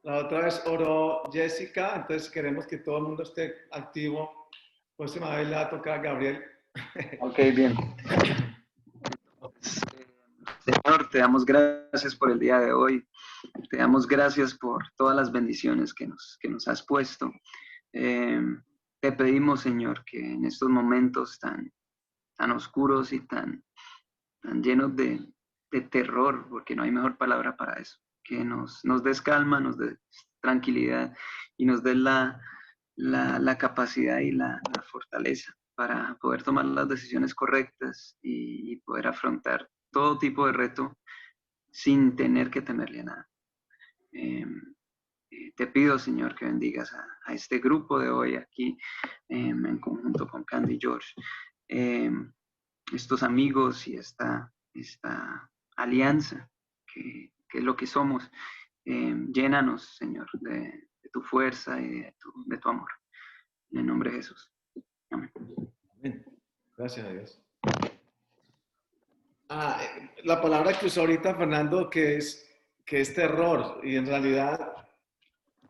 La otra vez oró Jessica, entonces queremos que todo el mundo esté activo. Próxima vez le va a tocar a Gabriel. Ok, bien. Señor, te damos gracias por el día de hoy. Te damos gracias por todas las bendiciones que nos has puesto. Te pedimos, Señor, que en estos momentos tan oscuros y tan llenos de terror, porque no hay mejor palabra para eso, que nos des calma, nos des tranquilidad y nos des la capacidad y la fortaleza para poder tomar las decisiones correctas y poder afrontar todo tipo de reto sin tener que temerle a nada. Te pido, Señor, que bendigas a este grupo de hoy aquí en conjunto con Candy y George. Estos amigos y esta alianza que es lo que somos. Llénanos, Señor, de tu fuerza y de tu amor. En el nombre de Jesús. Amén. Amén. Gracias a Dios. La palabra que usó ahorita Fernando, que es terror, y en realidad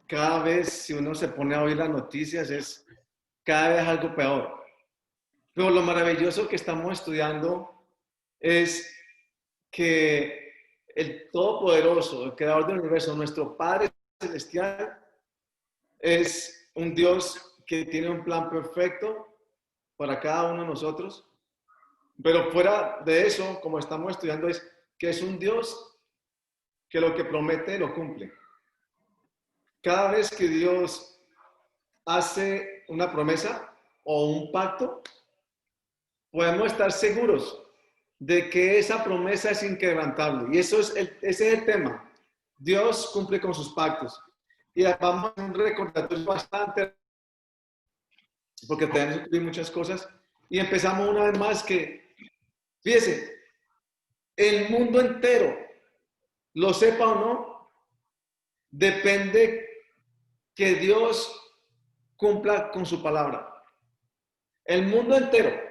cada vez si uno se pone a oír las noticias es cada vez algo peor. Pero lo maravilloso que estamos estudiando es que el Todopoderoso, el Creador del universo, nuestro Padre Celestial, es un Dios que tiene un plan perfecto para cada uno de nosotros. Pero fuera de eso, como estamos estudiando, es que es un Dios que lo que promete lo cumple. Cada vez que Dios hace una promesa o un pacto, podemos estar seguros de que esa promesa es inquebrantable. Y ese es el tema. Dios cumple con sus pactos. Y vamos a un recordatorio bastante, porque tenemos que cumplir muchas cosas. Y empezamos una vez más que, fíjese, el mundo entero, lo sepa o no, depende que Dios cumpla con su palabra. El mundo entero.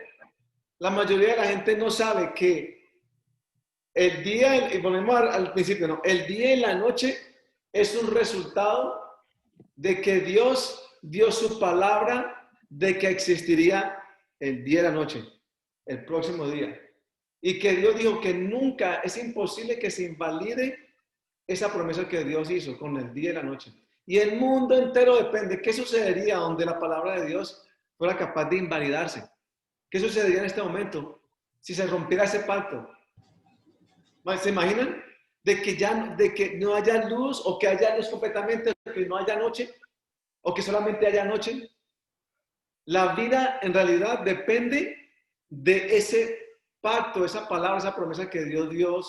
La mayoría de la gente no sabe que el día, y volvemos al principio, ¿no? El día y la noche es un resultado de que Dios dio su palabra de que existiría el día y la noche, el próximo día. Y que Dios dijo que nunca, es imposible que se invalide esa promesa que Dios hizo con el día y la noche. Y el mundo entero depende. ¿Qué sucedería donde la palabra de Dios fuera capaz de invalidarse? ¿Qué sucedería en este momento si se rompiera ese pacto? ¿Se imaginan? De que no haya luz o que haya luz completamente, que no haya noche o que solamente haya noche. La vida en realidad depende de ese pacto, esa palabra, esa promesa que Dios dio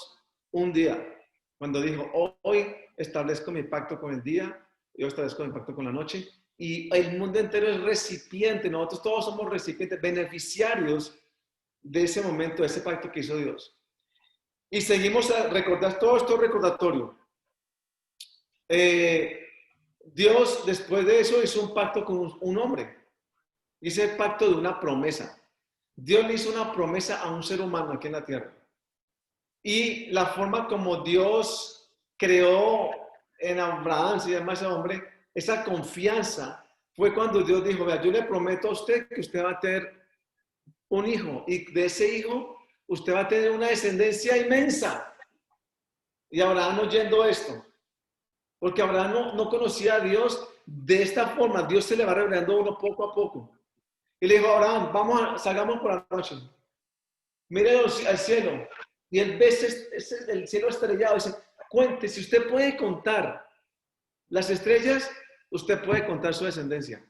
un día. Cuando dijo, hoy establezco mi pacto con el día, yo establezco mi pacto con la noche. Y el mundo entero es recipiente, nosotros todos somos recipientes, beneficiarios de ese momento, de ese pacto que hizo Dios. Y seguimos a recordar todo esto recordatorio. Dios después de eso hizo un pacto con un hombre. Hizo el pacto de una promesa. Dios le hizo una promesa a un ser humano aquí en la tierra. Y la forma como Dios creó en Abraham, se llama ese hombre, esa confianza, fue cuando Dios dijo, vea, yo le prometo a usted que usted va a tener un hijo y de ese hijo usted va a tener una descendencia inmensa. Y Abraham oyendo esto, porque Abraham no conocía a Dios de esta forma, Dios se le va revelando a uno poco a poco. Y le dijo a Abraham, salgamos por la noche, mire al cielo, y él ve el cielo estrellado, dice, cuente, si usted puede contar las estrellas, usted puede contar su descendencia.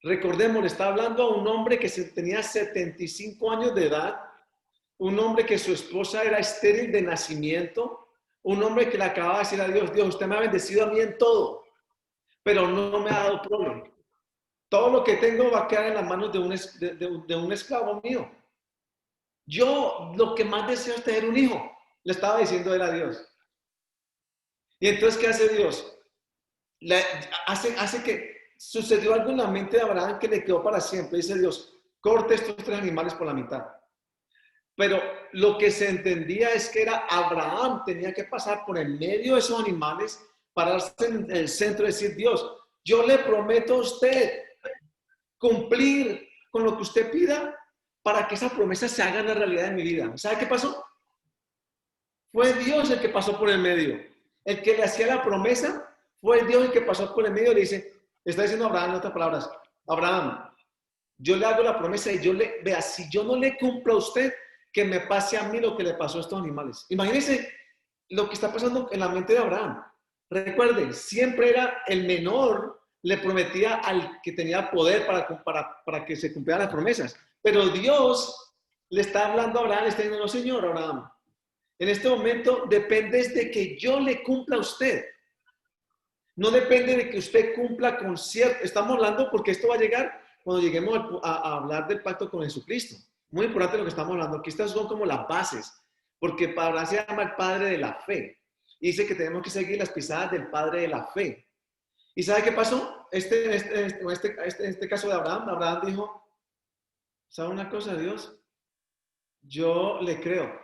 Recordemos, le está hablando a un hombre que tenía 75 años de edad, un hombre que su esposa era estéril de nacimiento, un hombre que le acababa de decir a Dios, Dios, usted me ha bendecido a mí en todo, pero no me ha dado problema. Todo lo que tengo va a quedar en las manos de un esclavo mío. Yo lo que más deseo es tener un hijo, le estaba diciendo él a Dios. Y entonces, ¿qué hace Dios? Hace que sucedió algo en la mente de Abraham que le quedó para siempre. Dice Dios, corte estos 3 animales por la mitad. Pero lo que se entendía es que era Abraham tenía que pasar por el medio de esos animales pararse en el centro y decir, Dios, yo le prometo a usted cumplir con lo que usted pida para que esa promesa se haga una realidad en mi vida. ¿Sabe qué pasó? Fue Dios el que pasó por el medio. El que le hacía la promesa fue Dios el que pasó por el medio y le dice, le está diciendo a Abraham en otras palabras, Abraham, yo le hago la promesa y vea, si yo no le cumplo a usted, que me pase a mí lo que le pasó a estos animales. Imagínense lo que está pasando en la mente de Abraham. Recuerden, siempre era el menor, le prometía al que tenía poder para que se cumplieran las promesas. Pero Dios le está hablando a Abraham, le está diciendo, no, señor Abraham, en este momento depende de que yo le cumpla a usted. No depende de que usted cumpla con cierto. Estamos hablando porque esto va a llegar cuando lleguemos a hablar del pacto con Jesucristo. Muy importante lo que estamos hablando. Aquí estas son como las bases. Porque Abraham se llama el padre de la fe. Y dice que tenemos que seguir las pisadas del padre de la fe. ¿Y sabe qué pasó? En este caso de Abraham dijo, ¿sabe una cosa, Dios? Yo le creo.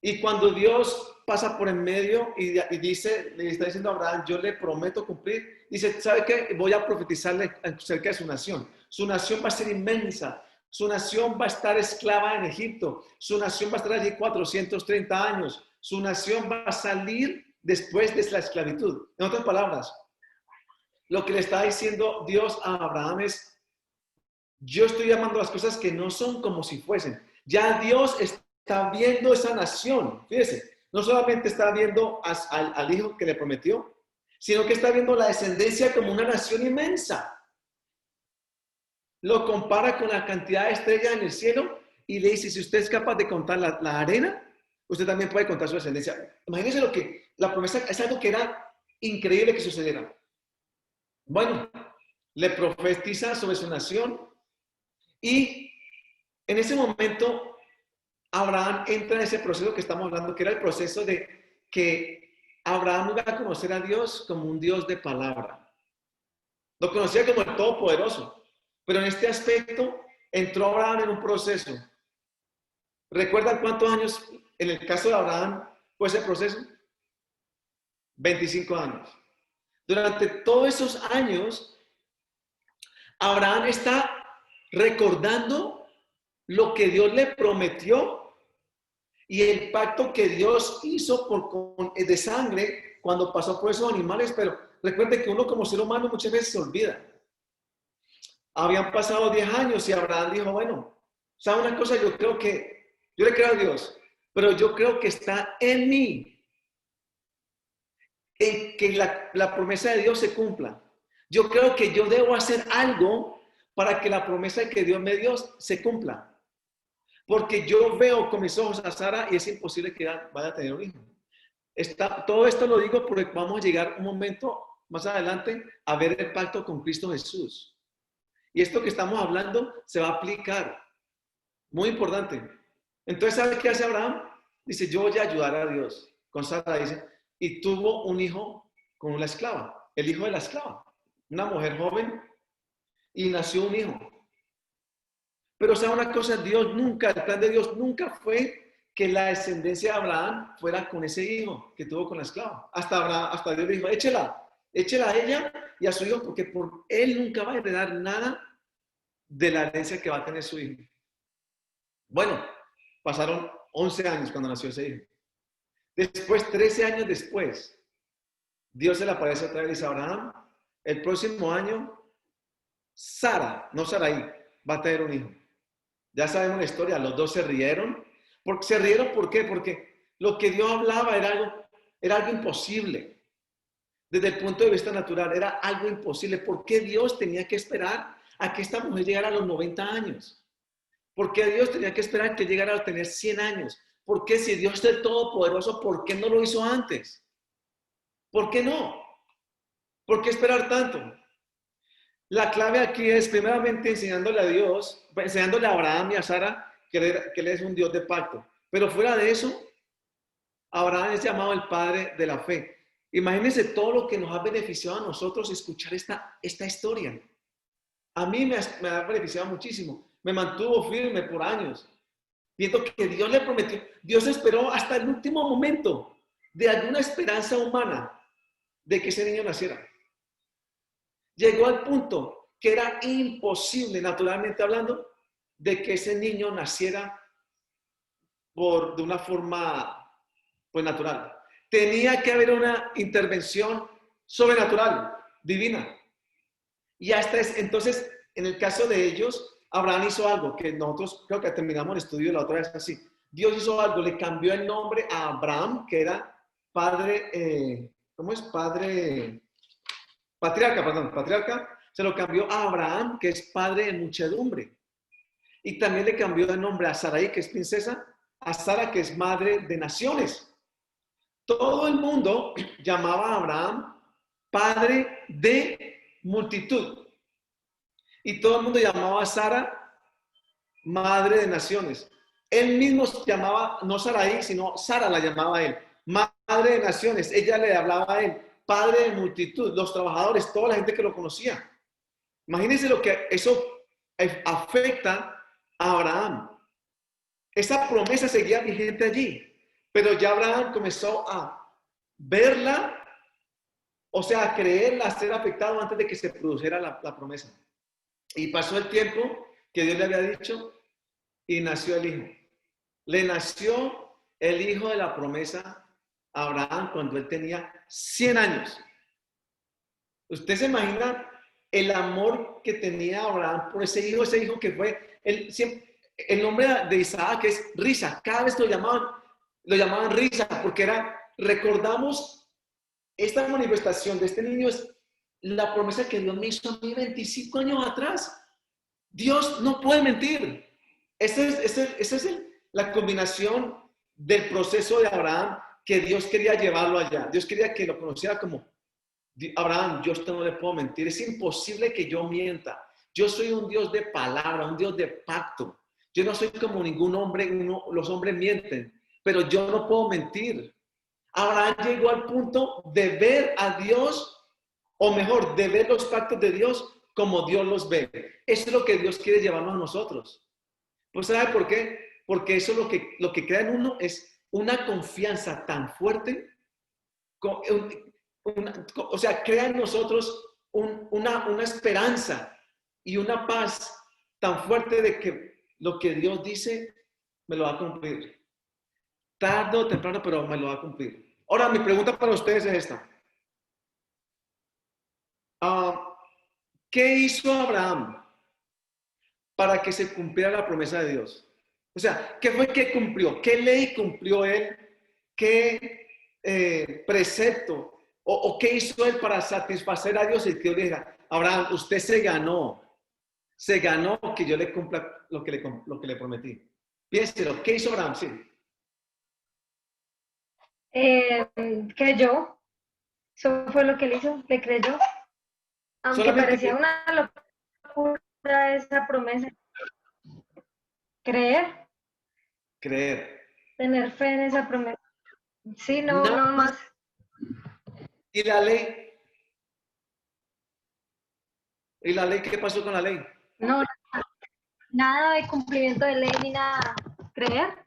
Y cuando Dios pasa por en medio y dice, le está diciendo a Abraham, yo le prometo cumplir, dice, ¿sabe qué? Voy a profetizarle acerca de su nación. Su nación va a ser inmensa. Su nación va a estar esclava en Egipto. Su nación va a estar allí 430 años. Su nación va a salir después de la esclavitud. En otras palabras, lo que le está diciendo Dios a Abraham es, yo estoy llamando las cosas que no son como si fuesen. Ya Dios está viendo esa nación. Fíjese, no solamente está viendo al hijo que le prometió, sino que está viendo la descendencia como una nación inmensa. Lo compara con la cantidad de estrellas en el cielo y le dice, si usted es capaz de contar la arena, usted también puede contar su descendencia. Imagínense lo que la promesa es algo que era increíble que sucediera. Bueno, le profetiza sobre su nación y en ese momento Abraham entra en ese proceso que estamos hablando, que era el proceso de que Abraham iba a conocer a Dios como un Dios de palabra. Lo conocía como el Todopoderoso. Pero en este aspecto entró Abraham en un proceso. ¿Recuerdan cuántos años en el caso de Abraham fue ese proceso? 25 años. Durante todos esos años, Abraham está recordando lo que Dios le prometió y el pacto que Dios hizo de sangre cuando pasó por esos animales. Pero recuerden que uno como ser humano muchas veces se olvida. Habían pasado 10 años y Abraham dijo, bueno, ¿sabe una cosa? Yo le creo a Dios, pero yo creo que está en mí, en que la promesa de Dios se cumpla. Yo creo que yo debo hacer algo para que la promesa que Dios me dio se cumpla. Porque yo veo con mis ojos a Sara y es imposible que vaya a tener un hijo. Todo esto lo digo porque vamos a llegar un momento más adelante a ver el pacto con Cristo Jesús. Y esto que estamos hablando se va a aplicar. Muy importante. Entonces, ¿sabe qué hace Abraham? Dice, yo voy a ayudar a Dios. Con Sara dice, y tuvo un hijo con una esclava. El hijo de la esclava. Una mujer joven. Y nació un hijo. Pero ¿sabe una cosa? El plan de Dios nunca fue que la descendencia de Abraham fuera con ese hijo que tuvo con la esclava. Hasta Dios le dijo, échela a ella y a su hijo, porque por él nunca va a heredar nada de la herencia que va a tener su hijo. Bueno, pasaron 11 años cuando nació ese hijo. Después, 13 años después, Dios se le aparece otra vez y dice a Abraham, el próximo año, Sara, no Sarai, va a tener un hijo. Ya sabemos la historia, los dos se rieron. ¿Se rieron por qué? Porque lo que Dios hablaba era algo imposible. Desde el punto de vista natural, era algo imposible. ¿Por qué Dios tenía que esperar a que esta mujer llegara a los 90 años? ¿Por qué Dios tenía que esperar que llegara a tener 100 años? ¿Por qué si Dios es el Todopoderoso, por qué no lo hizo antes? ¿Por qué no? ¿Por qué esperar tanto? La clave aquí es primeramente enseñándole a Dios, enseñándole a Abraham y a Sara que él es un Dios de pacto. Pero fuera de eso, Abraham es llamado el padre de la fe. Imagínense todo lo que nos ha beneficiado a nosotros escuchar esta historia. A mí me ha beneficiado muchísimo. Me mantuvo firme por años, viendo que Dios le prometió. Dios esperó hasta el último momento de alguna esperanza humana de que ese niño naciera. Llegó al punto que era imposible, naturalmente hablando, de que ese niño naciera de una forma pues, natural. Tenía que haber una intervención sobrenatural, divina. Y hasta entonces, en el caso de ellos, Abraham hizo algo que nosotros creo que terminamos el estudio la otra vez así. Dios hizo algo, le cambió el nombre a Abraham, que era padre, ¿cómo es? Patriarca, se lo cambió a Abraham, que es padre de muchedumbre. Y también le cambió el nombre a Sarai, que es princesa, a Sara, que es madre de naciones. Todo el mundo llamaba a Abraham padre de multitud. Y todo el mundo llamaba a Sara madre de naciones. Él mismo se llamaba, no Sarai, sino Sara la llamaba a él, madre de naciones. Ella le hablaba a él, padre de multitud, los trabajadores, toda la gente que lo conocía. Imagínense lo que eso afecta a Abraham. Esa promesa seguía vigente allí, pero ya Abraham comenzó a verla, o sea, a creerla, a ser afectado antes de que se produjera la promesa. Y pasó el tiempo que Dios le había dicho y nació el hijo. Le nació el hijo de la promesa a Abraham cuando él tenía 100 años. ¿Usted se imagina el amor que tenía Abraham por ese hijo que fue el nombre de Isaac, que es Risa? Cada vez lo llamaban Risa, porque recordamos esta manifestación de este niño es la promesa que Dios me hizo a mí 25 años atrás. Dios no puede mentir. Esa es la combinación del proceso de Abraham que Dios quería llevarlo allá. Dios quería que lo conociera como Abraham, yo no le puedo mentir. Es imposible que yo mienta. Yo soy un Dios de palabra, un Dios de pacto. Yo no soy como ningún hombre, los hombres mienten, pero yo no puedo mentir. Abraham llegó al punto de ver a Dios, o mejor, de ver los pactos de Dios como Dios los ve. Eso es lo que Dios quiere llevarnos a nosotros. Pues ¿sabe por qué? Porque eso lo que crea en uno es una confianza tan fuerte, o sea, crea en nosotros una esperanza y una paz tan fuerte de que lo que Dios dice me lo va a cumplir. Tarde o temprano, pero me lo va a cumplir. Ahora, mi pregunta para ustedes es esta. ¿Qué hizo Abraham para que se cumpliera la promesa de Dios? O sea, ¿qué fue que cumplió? ¿Qué ley cumplió él? ¿Qué precepto? ¿O qué hizo él para satisfacer a Dios? Y que Dios le dijera, Abraham, usted se ganó que yo le cumpla lo que le prometí. Piénselo, ¿qué hizo Abraham? Sí. Creyó, eso fue lo que él hizo, le creyó, aunque Solamente parecía una locura esa promesa. Creer, tener fe en esa promesa. Sí, no más. ¿Y la ley? ¿Y la ley? ¿Qué pasó con la ley? No, nada de cumplimiento de ley ni nada. Creer.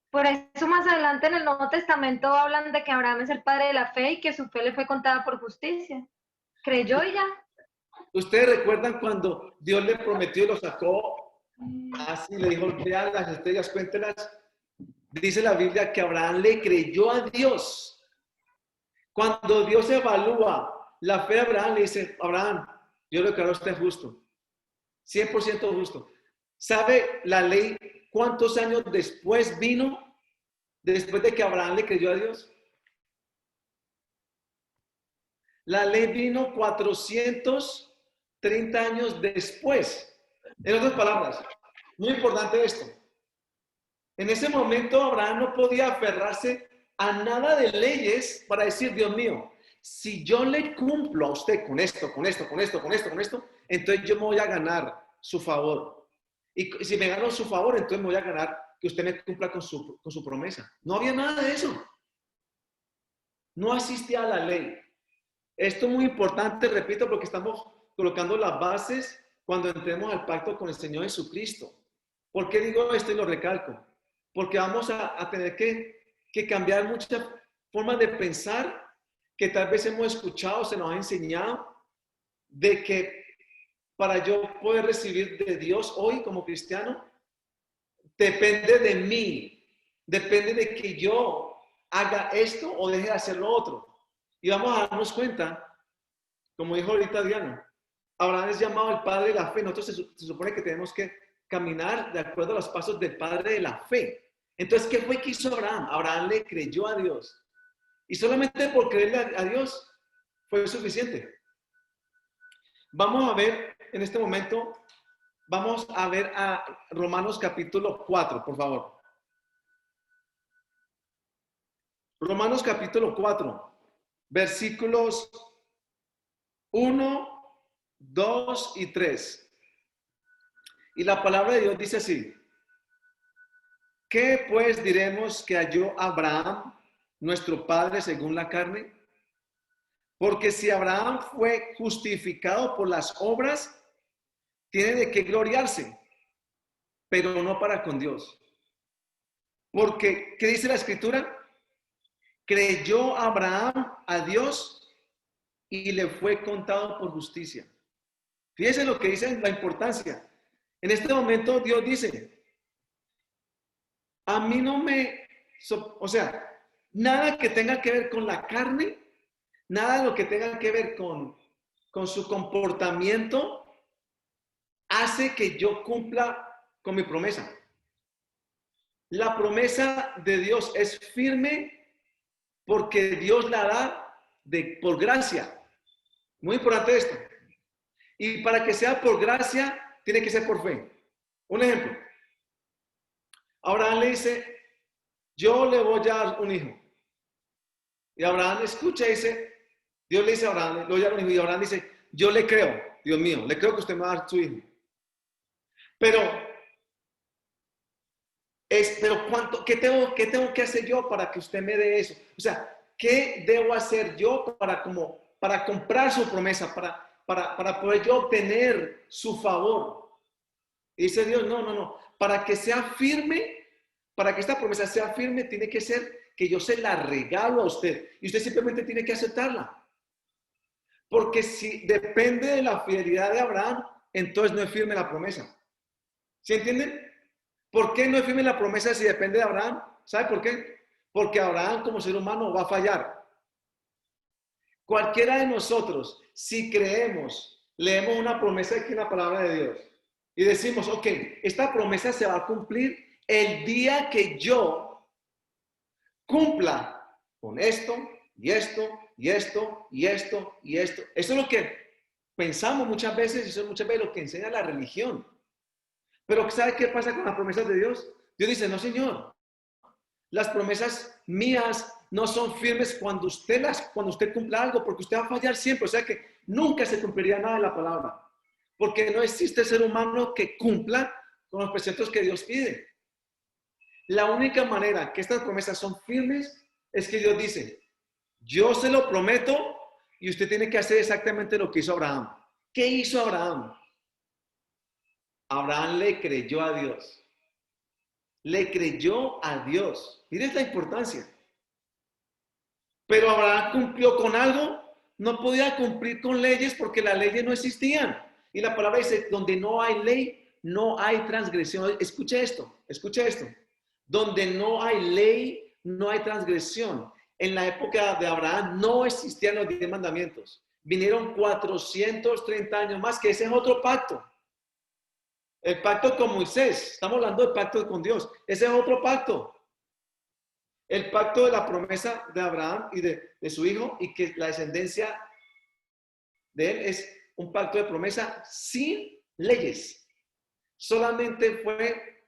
Por eso más adelante en el Nuevo Testamento hablan de que Abraham es el padre de la fe y que su fe le fue contada por justicia. Creyó y ya. ¿Ustedes recuerdan cuando Dios le prometió y lo sacó? Así le dijo, vean las estrellas, cuéntelas. Dice la Biblia que Abraham le creyó a Dios. Cuando Dios evalúa la fe de Abraham, le dice, Abraham, yo le declaro a usted justo. 100% justo. ¿Sabe la ley cuántos años después vino? Después de que Abraham le creyó a Dios. La ley vino 430 años después. En otras palabras, muy importante esto. En ese momento Abraham no podía aferrarse a nada de leyes para decir, Dios mío, si yo le cumplo a usted con esto, entonces yo me voy a ganar su favor. Y si me gano su favor, entonces me voy a ganar que usted me cumpla con su promesa. No había nada de eso. No asistía a la ley. Esto es muy importante, repito, porque estamos colocando las bases cuando entremos al pacto con el Señor Jesucristo. ¿Por qué digo esto y lo recalco? Porque vamos a tener que cambiar muchas formas de pensar que tal vez hemos escuchado, se nos ha enseñado, de que para yo poder recibir de Dios hoy como cristiano, depende de mí, depende de que yo haga esto o deje de hacer lo otro. Y vamos a darnos cuenta, como dijo ahorita Diana, Abraham es llamado el padre de la fe. Nosotros se supone que tenemos que caminar de acuerdo a los pasos del padre de la fe. Entonces, ¿qué fue que hizo Abraham? Abraham le creyó a Dios. Y solamente por creerle a Dios fue suficiente. Vamos a ver en este momento, vamos a ver a Romanos capítulo 4, por favor. Romanos capítulo 4, versículos 1, 2 y 3. Y la palabra de Dios dice así: ¿qué pues diremos que halló Abraham, nuestro padre según la carne? Porque si Abraham fue justificado por las obras, tiene de qué gloriarse, pero no para con Dios. Porque, ¿qué dice la Escritura? Creyó Abraham a Dios y le fue contado por justicia. Fíjense lo que dice, la importancia. En este momento Dios dice, a mí no me, o sea, nada que tenga que ver con la carne, nada de lo que tenga que ver con su comportamiento, hace que yo cumpla con mi promesa. La promesa de Dios es firme porque Dios la da por gracia. Muy importante esto. Y para que sea por gracia, tiene que ser por fe. Un ejemplo. Abraham le dice, yo le voy a dar un hijo. Y Abraham escucha y dice, Dios le dice a Abraham, le voy a dar un hijo. Y Abraham dice, yo le creo, Dios mío, le creo que usted me va a dar su hijo. Pero ¿qué tengo que hacer yo para que usted me dé eso? O sea, ¿qué debo hacer yo para comprar su promesa, para poder yo obtener su favor? Y dice Dios, no. Para que sea firme, para que esta promesa sea firme, tiene que ser que yo se la regalo a usted. Y usted simplemente tiene que aceptarla. Porque si depende de la fidelidad de Abraham, entonces no es firme la promesa. ¿Sí entienden? ¿Por qué no es firme la promesa si depende de Abraham? ¿Sabe por qué? Porque Abraham como ser humano va a fallar. Cualquiera de nosotros, si creemos, leemos una promesa aquí en la palabra de Dios y decimos, ok, esta promesa se va a cumplir el día que yo cumpla con esto y esto y esto y esto y esto. Eso es lo que pensamos muchas veces y eso es muchas veces lo que enseña la religión. Pero ¿sabe qué pasa con las promesas de Dios? Dios dice, no, Señor, las promesas mías no son firmes cuando usted cumpla algo, porque usted va a fallar siempre. O sea que nunca se cumpliría nada de la palabra, porque no existe ser humano que cumpla con los preceptos que Dios pide. La única manera que estas promesas son firmes es que Dios dice, yo se lo prometo y usted tiene que hacer exactamente lo que hizo Abraham. ¿Qué hizo Abraham? Abraham le creyó a Dios. Le creyó a Dios. Miren la importancia. Pero Abraham cumplió con algo. No podía cumplir con leyes porque las leyes no existían. Y la palabra dice, donde no hay ley, no hay transgresión. Escuche esto, escuche esto. Donde no hay ley, no hay transgresión. En la época de Abraham no existían los 10 mandamientos. Vinieron 430 años más, que ese es otro pacto. El pacto con Moisés, estamos hablando del pacto con Dios, ese es otro pacto. El pacto de la promesa de Abraham y de su hijo y que la descendencia de él es un pacto de promesa sin leyes. Solamente fue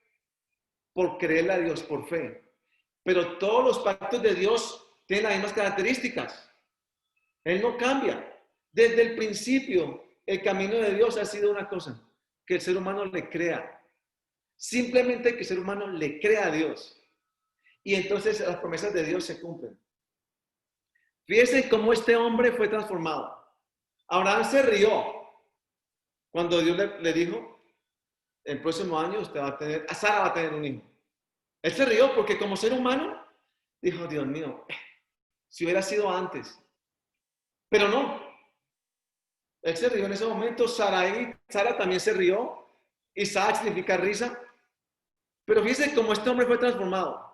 por creerle a Dios, por fe. Pero todos los pactos de Dios tienen las mismas características. Él no cambia. Desde el principio, el camino de Dios ha sido una cosa, que el ser humano le crea. Simplemente que el ser humano le crea a Dios. Y entonces las promesas de Dios se cumplen. Fíjense cómo este hombre fue transformado. Abraham se rió cuando Dios le dijo, el próximo año usted va a tener, Sara va a tener un hijo. Él se rió porque como ser humano dijo, Dios mío, si hubiera sido antes. Pero no. Él se rió en ese momento. Sara también se rió. Isaac significa risa. Pero fíjense cómo este hombre fue transformado.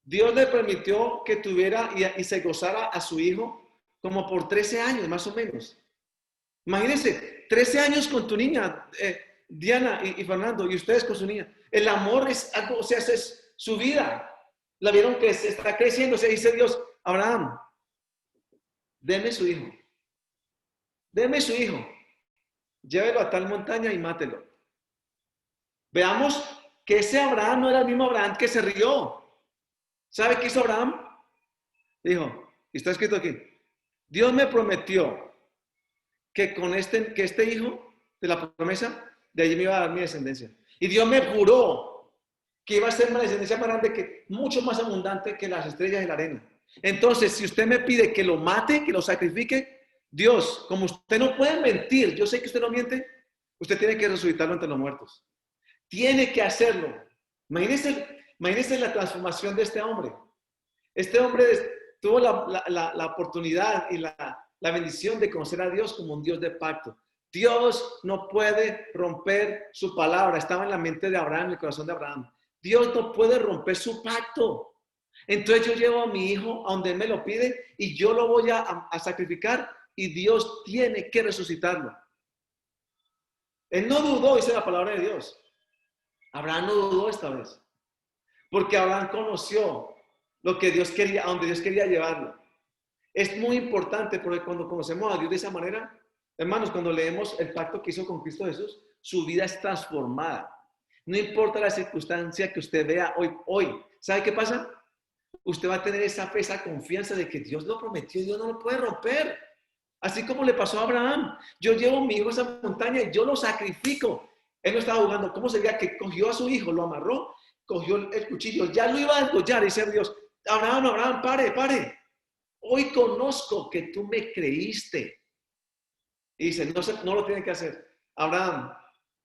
Dios le permitió que tuviera y se gozara a su hijo como por 13 años, más o menos. Imagínense, 13 años con tu niña, Diana y Fernando, y ustedes con su niña. El amor es algo, o sea, es su vida. La vieron que se está creciendo. Se dice Dios, Abraham, deme su hijo. Deme su hijo. Llévelo a tal montaña y mátelo. Veamos que ese Abraham no era el mismo Abraham que se rió. ¿Sabe qué hizo Abraham? Dijo, y está escrito aquí, Dios me prometió que que este hijo de la promesa, de allí me iba a dar mi descendencia. Y Dios me juró que iba a ser una descendencia más grande, mucho más abundante que las estrellas de la arena. Entonces, si usted me pide que lo mate, que lo sacrifique, Dios, como usted no puede mentir, yo sé que usted no miente, usted tiene que resucitarlo entre los muertos. Tiene que hacerlo. Imagínense la transformación de este hombre. Este hombre tuvo la oportunidad y la bendición de conocer a Dios como un Dios de pacto. Dios no puede romper su palabra. Estaba en la mente de Abraham, en el corazón de Abraham. Dios no puede romper su pacto. Entonces yo llevo a mi hijo a donde él me lo pide y yo lo voy a sacrificar y Dios tiene que resucitarlo. Él no dudó, dice la palabra de Dios. Abraham no dudó esta vez. Porque Abraham conoció lo que Dios quería, a donde Dios quería llevarlo. Es muy importante porque cuando conocemos a Dios de esa manera, hermanos, cuando leemos el pacto que hizo con Cristo Jesús, su vida es transformada. No importa la circunstancia que usted vea hoy. ¿Sabe qué pasa? Usted va a tener esa fe, esa confianza de que Dios lo prometió y Dios no lo puede romper. Así como le pasó a Abraham. Yo llevo a mi hijo a esa montaña y yo lo sacrifico. Él no estaba jugando. ¿Cómo sería que cogió a su hijo, lo amarró, cogió el cuchillo, ya lo iba a desgollar y dice Dios, Abraham, pare. Hoy conozco que tú me creíste. Y dice, no lo tiene que hacer. Abraham,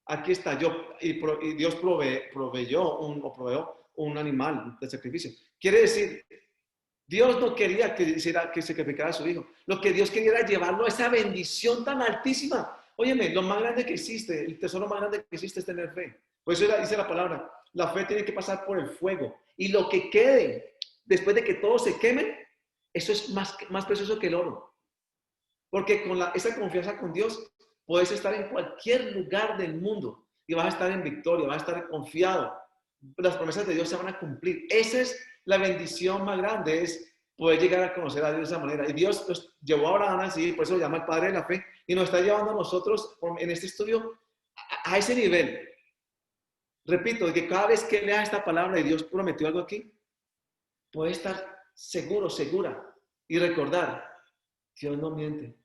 aquí está, y Dios proveyó un animal de sacrificio. Quiere decir, Dios no quería que sacrificara a su hijo. Lo que Dios quería era llevarlo a esa bendición tan altísima. Óyeme, lo más grande que existe, el tesoro más grande que existe es tener fe. Por eso dice la palabra, la fe tiene que pasar por el fuego. Y lo que quede, después de que todo se queme, eso es más precioso que el oro. Porque con esa confianza con Dios, puedes estar en cualquier lugar del mundo y vas a estar en victoria, vas a estar confiado. Las promesas de Dios se van a cumplir. Esa es la bendición más grande, es poder llegar a conocer a Dios de esa manera. Y Dios nos llevó a Abraham así, por eso lo llama el Padre de la Fe, y nos está llevando a nosotros en este estudio a ese nivel. Repito, de que cada vez que leas esta palabra y Dios prometió algo aquí, puedes estar seguro, segura y recordar, Dios no miente.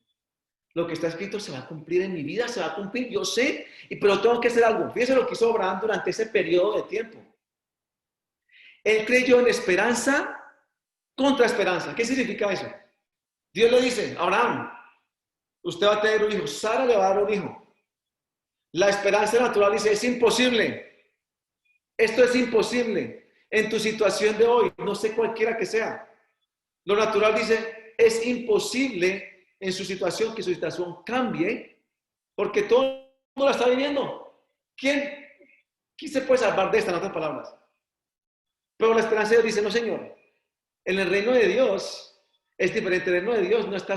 Lo que está escrito se va a cumplir en mi vida, se va a cumplir, yo sé, pero tengo que hacer algo. Fíjense lo que hizo Abraham durante ese periodo de tiempo. Él creyó en esperanza contra esperanza. ¿Qué significa eso? Dios le dice, Abraham, usted va a tener un hijo, Sara le va a dar un hijo. La esperanza natural dice, es imposible. Esto es imposible en tu situación de hoy, no sé cualquiera que sea. Lo natural dice, es imposible en su situación que su situación cambie, porque todo el mundo la está viviendo. ¿Quién se puede salvar de esta, en otras palabras? Pero la esperanza de Dios dice, no, Señor, en el reino de Dios es diferente. El reino de Dios no está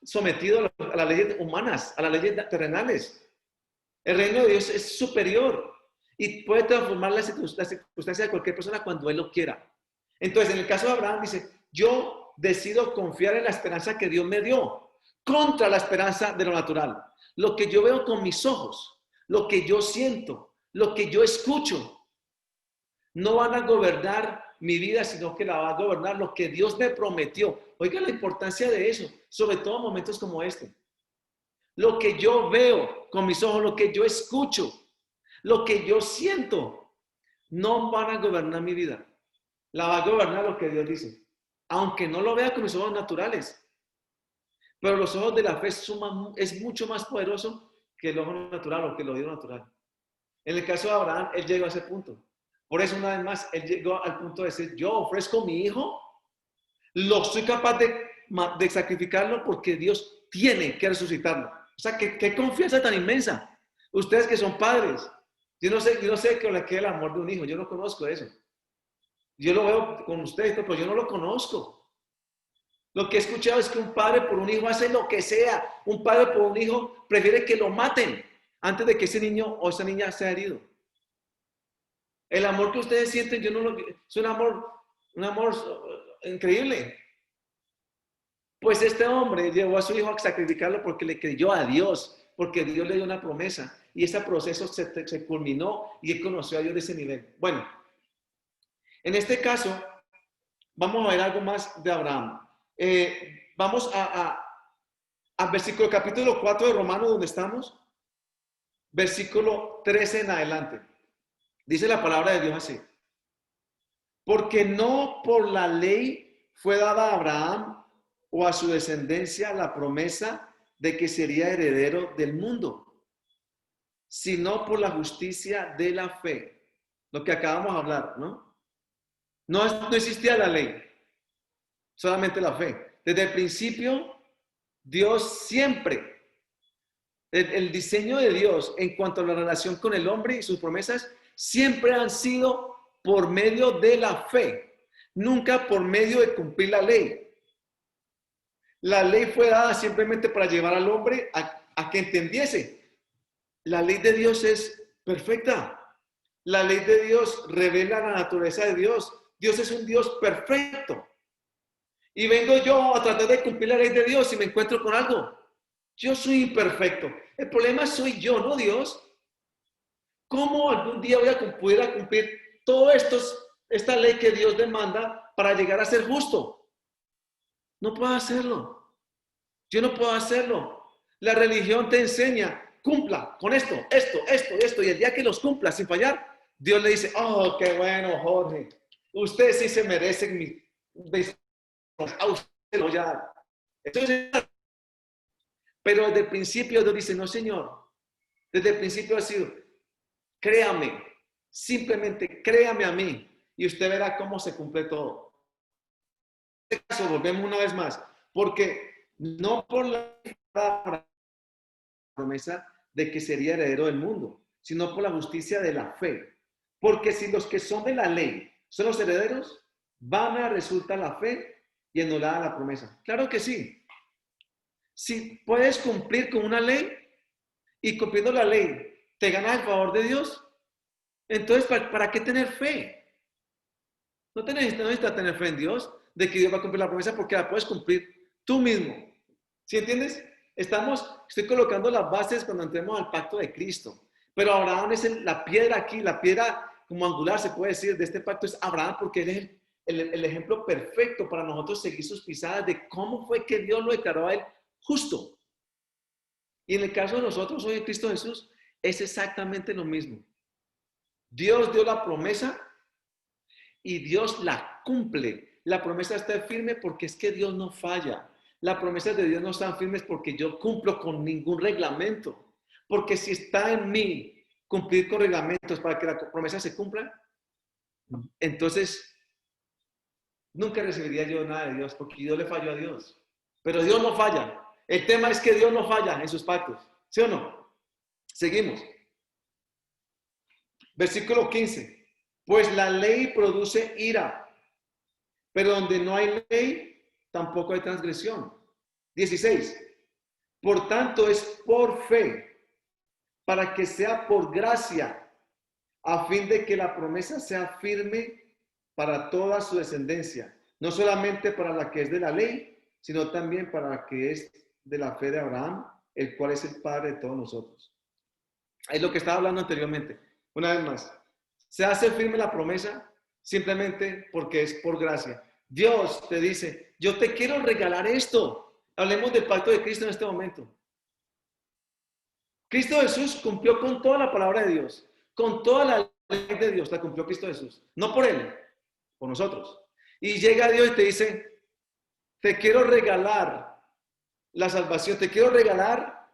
sometido a las leyes humanas, a las leyes terrenales. El reino de Dios es superior y puede transformar la circunstancia de cualquier persona cuando Él lo quiera. Entonces, en el caso de Abraham dice, yo decido confiar en la esperanza que Dios me dio contra la esperanza de lo natural. Lo que yo veo con mis ojos, lo que yo siento, lo que yo escucho, no van a gobernar mi vida, sino que la va a gobernar lo que Dios me prometió. Oiga la importancia de eso, sobre todo en momentos como este. Lo que yo veo con mis ojos, lo que yo escucho, lo que yo siento, no van a gobernar mi vida. La va a gobernar lo que Dios dice. Aunque no lo vea con mis ojos naturales. Pero los ojos de la fe es mucho más poderoso que el ojo natural o que el oído natural. En el caso de Abraham, él llegó a ese punto. Por eso, una vez más, él llegó al punto de decir, yo ofrezco mi hijo Lo soy capaz de sacrificarlo porque Dios tiene que resucitarlo. O sea, ¿qué confianza tan inmensa? Ustedes que son padres, yo no sé qué le queda el amor de un hijo, yo no conozco eso. Yo lo veo con ustedes, pero yo no lo conozco. Lo que he escuchado es que un padre por un hijo hace lo que sea. Un padre por un hijo prefiere que lo maten antes de que ese niño o esa niña sea herido. El amor que ustedes sienten, es un amor increíble. Pues este hombre llevó a su hijo a sacrificarlo porque le creyó a Dios, porque Dios le dio una promesa. Y ese proceso se culminó y él conoció a Dios de ese nivel. Bueno, en este caso, vamos a ver algo más de Abraham. Vamos al versículo capítulo 4 de Romanos, donde estamos. Versículo 13 en adelante. Dice la palabra de Dios así. Porque no por la ley fue dada a Abraham o a su descendencia la promesa de que sería heredero del mundo, sino por la justicia de la fe. Lo que acabamos de hablar, ¿no? No existía la ley, solamente la fe. Desde el principio, Dios siempre, el diseño de Dios en cuanto a la relación con el hombre y sus promesas, siempre han sido por medio de la fe, nunca por medio de cumplir la ley. La ley fue dada simplemente para llevar al hombre a que entendiese. La ley de Dios es perfecta. La ley de Dios revela la naturaleza de Dios. Dios es un Dios perfecto. Y vengo yo a tratar de cumplir la ley de Dios y me encuentro con algo. Yo soy imperfecto. El problema soy yo, no Dios. ¿Cómo algún día voy a poder cumplir todo esta ley que Dios demanda para llegar a ser justo? No puedo hacerlo. Yo no puedo hacerlo. La religión te enseña, cumpla con esto. Y el día que los cumpla sin fallar, Dios le dice, oh, qué bueno, Jorge. Ustedes sí se merecen a usted lo voy a dar. Entonces, pero desde el principio Dios dice, no, Señor. Desde el principio ha sido, créame, simplemente créame a mí y usted verá cómo se cumple todo. En este caso, volvemos una vez más, porque no por la promesa de que sería heredero del mundo, sino por la justicia de la fe. Porque si los que son de la ley son los herederos, vana resulta la fe y anulada la promesa. Claro que sí. Si puedes cumplir con una ley y cumpliendo la ley te ganas el favor de Dios, entonces ¿para qué tener fe? No necesitas tener fe en Dios de que Dios va a cumplir la promesa porque la puedes cumplir tú mismo. ¿Sí entiendes? Estoy colocando las bases cuando entremos al pacto de Cristo. Pero Abraham es la piedra aquí, la piedra como angular se puede decir de este pacto es Abraham porque él es el ejemplo perfecto para nosotros seguir sus pisadas de cómo fue que Dios lo declaró a él justo. Y en el caso de nosotros hoy en Cristo Jesús es exactamente lo mismo. Dios dio la promesa y Dios la cumple. La promesa está firme porque es que Dios no falla. Las promesas de Dios no están firmes porque yo cumplo con ningún reglamento. Porque si está en mí cumplir con reglamentos para que la promesa se cumpla, entonces nunca recibiría yo nada de Dios porque Dios le falló a Dios. Pero Dios no falla. El tema es que Dios no falla en sus pactos. ¿Sí o no? Seguimos. Versículo 15. Pues la ley produce ira, pero donde no hay ley, tampoco hay transgresión. 16. Por tanto, es por fe, para que sea por gracia, a fin de que la promesa sea firme para toda su descendencia, no solamente para la que es de la ley, sino también para la que es de la fe de Abraham, el cual es el padre de todos nosotros. Es lo que estaba hablando anteriormente. Una vez más, se hace firme la promesa simplemente porque es por gracia. Dios te dice, yo te quiero regalar esto. Hablemos del pacto de Cristo en este momento. Cristo Jesús cumplió con toda la palabra de Dios, con toda la ley de Dios, la cumplió Cristo Jesús. No por él, por nosotros. Y llega Dios y te dice, te quiero regalar la salvación, te quiero regalar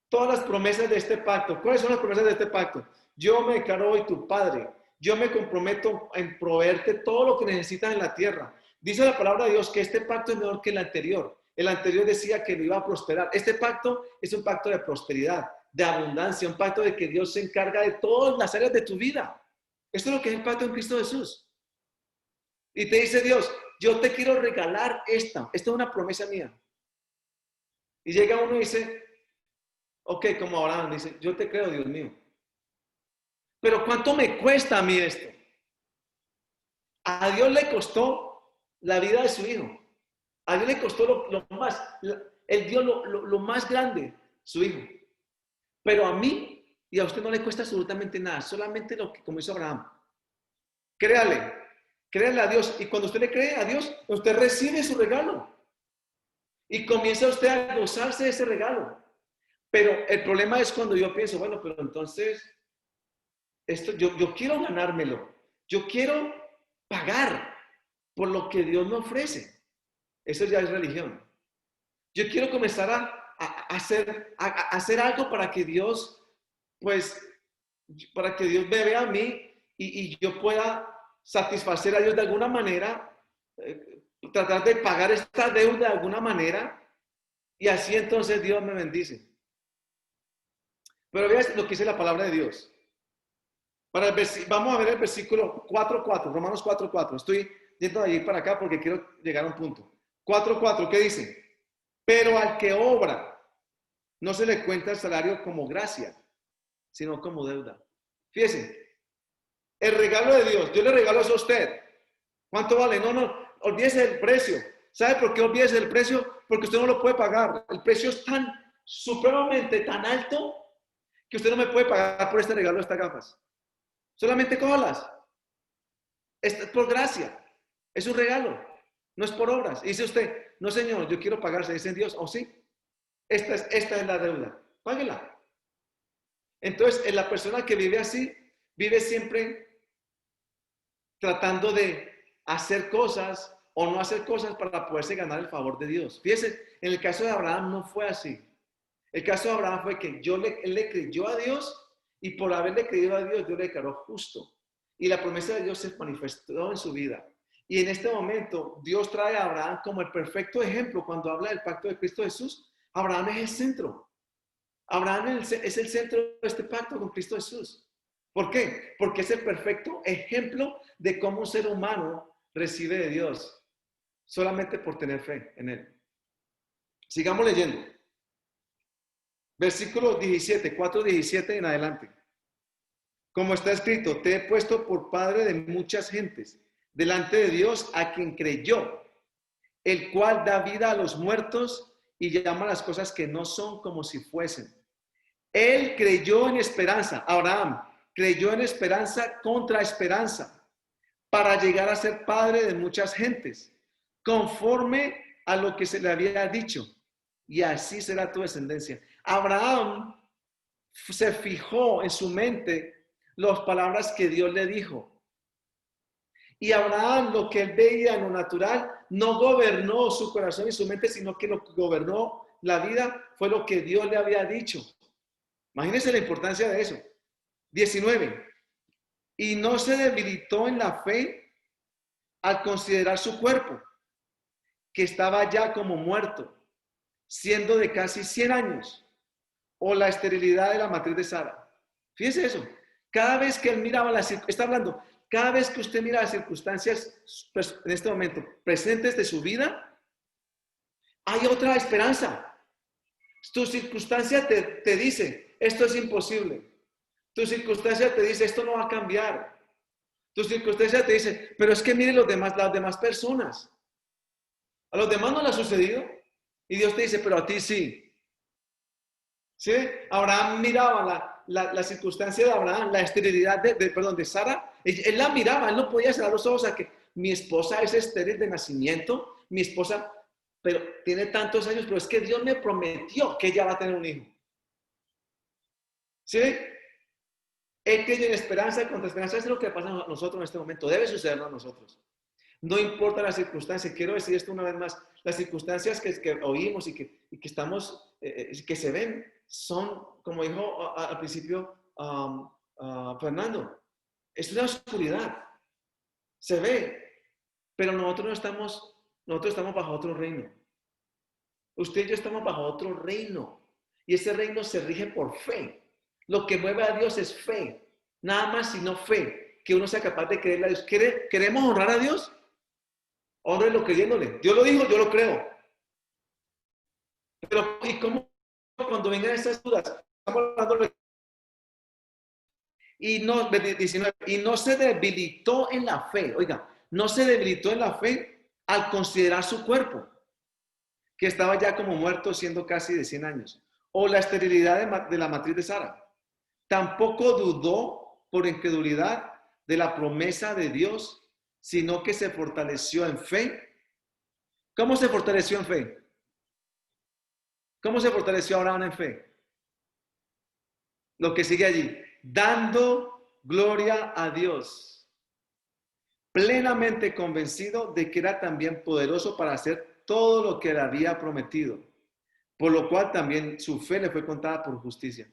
todas las promesas de este pacto. ¿Cuáles son las promesas de este pacto? Yo me declaro hoy tu padre. Yo me comprometo en proveerte todo lo que necesitas en la tierra. Dice la palabra de Dios que este pacto es mejor que el anterior. El anterior decía que lo iba a prosperar. Este pacto es un pacto de prosperidad, de abundancia, un pacto de que Dios se encarga de todas las áreas de tu vida. Esto es lo que es el pacto en Cristo Jesús. Y te dice Dios, yo te quiero regalar esta es una promesa mía. Y llega uno y dice, ok, como Abraham dice, yo te creo, Dios mío. Pero ¿cuánto me cuesta a mí esto? A Dios le costó la vida de su hijo. A Dios le costó lo más, el Dios lo más grande, su hijo. Pero a mí y a usted no le cuesta absolutamente nada, solamente lo que como hizo Abraham. Créale a Dios. Y cuando usted le cree a Dios, usted recibe su regalo. Y comienza usted a gozarse de ese regalo. Pero el problema es cuando yo pienso, bueno, pero entonces, esto yo quiero ganármelo. Yo quiero pagar por lo que Dios me ofrece. Eso ya es religión. Yo quiero comenzar a hacer algo para que Dios, pues, para que Dios me vea a mí y yo pueda satisfacer a Dios de alguna manera, tratar de pagar esta deuda de alguna manera, y así entonces Dios me bendice. Pero vean lo que dice la palabra de Dios. Vamos a ver el versículo 4:4, Romanos 4:4. Estoy yendo de allí para acá porque quiero llegar a un punto. 4:4, ¿qué dice? Pero al que obra, no se le cuenta el salario como gracia, sino como deuda. Fíjese, el regalo de Dios, yo le regalo eso a usted. ¿Cuánto vale? No, olvídese del precio. ¿Sabe por qué olvídese del precio? Porque usted no lo puede pagar. El precio es tan supremamente tan alto que usted no me puede pagar por este regalo de estas gafas. Solamente cójalas. Es por gracia. Es un regalo. No es por obras. Y dice usted, no señor, yo quiero pagar. Se dice en Dios, sí. Esta es la deuda. Páguela. Entonces, la persona que vive así, vive siempre tratando de hacer cosas o no hacer cosas para poderse ganar el favor de Dios. Fíjese, en el caso de Abraham no fue así. El caso de Abraham fue que él le creyó a Dios y por haberle creído a Dios, Dios le declaró justo. Y la promesa de Dios se manifestó en su vida. Y en este momento, Dios trae a Abraham como el perfecto ejemplo. Cuando habla del pacto de Cristo Jesús, Abraham es el centro. Abraham es el centro de este pacto con Cristo Jesús. ¿Por qué? Porque es el perfecto ejemplo de cómo un ser humano recibe de Dios solamente por tener fe en Él. Sigamos leyendo. Versículo 17, 4:17 en adelante. Como está escrito, te he puesto por padre de muchas gentes, delante de Dios a quien creyó, el cual da vida a los muertos y llama las cosas que no son como si fuesen. Él creyó en esperanza, Abraham creyó en esperanza contra esperanza, para llegar a ser padre de muchas gentes, conforme a lo que se le había dicho, y así será tu descendencia. Abraham se fijó en su mente las palabras que Dios le dijo. Y Abraham, lo que él veía en lo natural, no gobernó su corazón y su mente, sino que lo que gobernó la vida fue lo que Dios le había dicho. Imagínense la importancia de eso. 19. Y no se debilitó en la fe al considerar su cuerpo, que estaba ya como muerto, siendo de casi 100 años, o la esterilidad de la matriz de Sara. Fíjese eso. Cada vez que él miraba cada vez que usted mira las circunstancias en este momento presentes de su vida, hay otra esperanza. Tu circunstancia te dice, esto es imposible. Tu circunstancia te dice, esto no va a cambiar. Tu circunstancia te dice, pero es que mire las demás personas. A los demás no le ha sucedido. Y Dios te dice, pero a ti sí. ¿Sí? Abraham miraba la circunstancia de Abraham, la esterilidad de Sara. Él la miraba, él no podía cerrar los ojos a que mi esposa es estéril de nacimiento, mi esposa, pero tiene tantos años, pero es que Dios me prometió que ella va a tener un hijo. ¿Sí? Él creyó en esperanza contra esperanza. Eso es lo que pasa a nosotros en este momento. Debe sucedernos a nosotros. No importa la circunstancia. Quiero decir esto una vez más. Las circunstancias que oímos y que estamos, que se ven, son, como dijo al principio Fernando, es una oscuridad. Se ve. Pero nosotros estamos bajo otro reino. Usted y yo estamos bajo otro reino. Y ese reino se rige por fe. Lo que mueve a Dios es fe. Nada más sino fe. Que uno sea capaz de creerle a Dios. ¿Queremos honrar a Dios? Honrenlo creyéndole. Dios lo dijo, yo lo creo. Pero ¿y cómo cuando vengan esas dudas? Estamos hablando de... Y no se debilitó en la fe. Oiga, no se debilitó en la fe al considerar su cuerpo, que estaba ya como muerto siendo casi de 100 años, o la esterilidad de la matriz de Sara. Tampoco dudó por incredulidad de la promesa de Dios, sino que se fortaleció en fe. ¿Cómo se fortaleció en fe? ¿Cómo se fortaleció Abraham en fe? Lo que sigue allí, dando gloria a Dios, plenamente convencido de que era también poderoso para hacer todo lo que le había prometido, por lo cual también su fe le fue contada por justicia.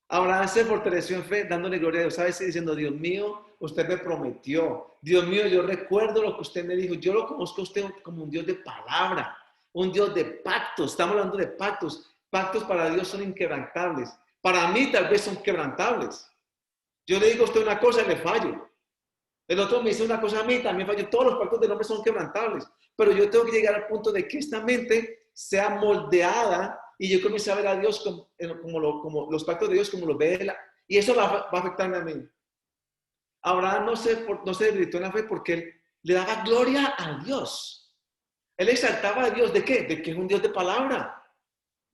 Abraham se fortaleció en fe, dándole gloria a Dios, ¿sabes? Diciendo, Dios mío, usted me prometió. Dios mío, yo recuerdo lo que usted me dijo. Yo lo conozco a usted como un Dios de palabra, un Dios de pactos. Estamos hablando de pactos. Pactos para Dios son inquebrantables. Para mí tal vez son quebrantables. Yo le digo a usted una cosa y le fallo. El otro me dice una cosa a mí, también fallo. Todos los pactos del hombre son quebrantables. Pero yo tengo que llegar al punto de que esta mente sea moldeada y yo comienzo a ver a Dios como los pactos de Dios, como los ve Él. Y eso va a afectarme a mí. Abraham no se debilitó en la fe porque él le daba gloria a Dios. Él exaltaba a Dios. ¿De qué? De que es un Dios de palabra.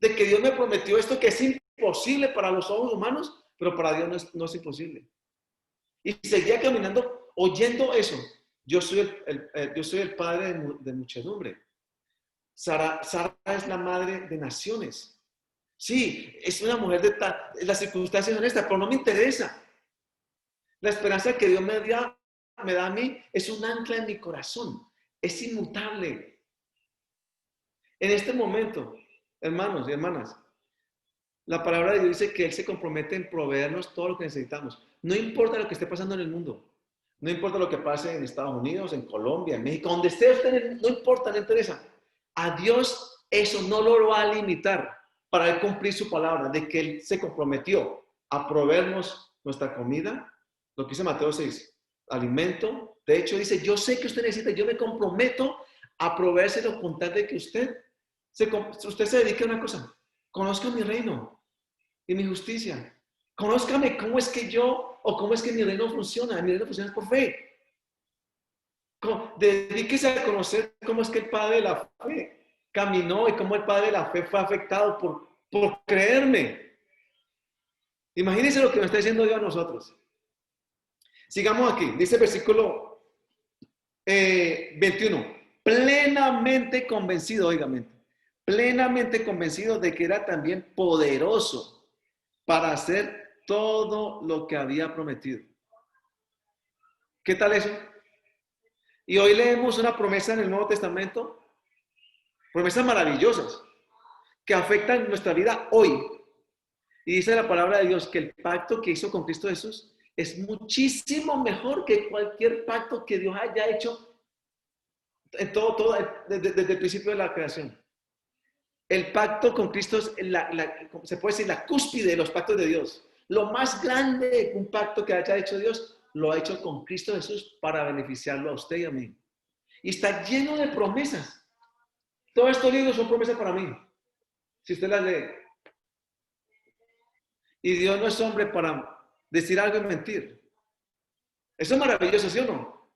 De que Dios me prometió esto que es imposible para los ojos humanos, pero para Dios no es imposible. Y seguía caminando oyendo eso. Yo soy el padre de muchedumbre. Sara es la madre de naciones. Sí, es una mujer las circunstancias son estas, pero no me interesa. La esperanza que Dios me da a mí es un ancla en mi corazón. Es inmutable. En este momento, hermanos y hermanas, la palabra de Dios dice que Él se compromete en proveernos todo lo que necesitamos. No importa lo que esté pasando en el mundo. No importa lo que pase en Estados Unidos, en Colombia, en México, donde esté usted, no importa, no interesa. A Dios eso no lo va a limitar para Él cumplir su palabra, de que Él se comprometió a proveernos nuestra comida, lo que dice Mateo 6, alimento. De hecho, dice, yo sé que usted necesita, yo me comprometo a proveérselo con tal de que usted se dedique a una cosa. Conozca mi reino y mi justicia. Conózcame cómo es que cómo es que mi reino funciona. Mi reino funciona por fe. Dedíquese a conocer cómo es que el Padre de la Fe caminó y cómo el Padre de la Fe fue afectado por creerme. Imagínense lo que nos está diciendo Dios a nosotros. Sigamos aquí. Dice el versículo 21. Plenamente convencido, oígame, plenamente convencido de que era también poderoso para hacer todo lo que había prometido. ¿Qué tal eso? Y hoy leemos una promesa en el Nuevo Testamento, promesas maravillosas que afectan nuestra vida hoy. Y dice la palabra de Dios que el pacto que hizo con Cristo Jesús es muchísimo mejor que cualquier pacto que Dios haya hecho en desde el principio de la creación. El pacto con Cristo es se puede decir la cúspide de los pactos de Dios. Lo más grande, un pacto que haya hecho Dios, lo ha hecho con Cristo Jesús para beneficiarlo a usted y a mí. Y está lleno de promesas. Todos estos libros son promesas para mí, si usted las lee. Y Dios no es hombre para decir algo y mentir. Eso es maravilloso, ¿sí o no?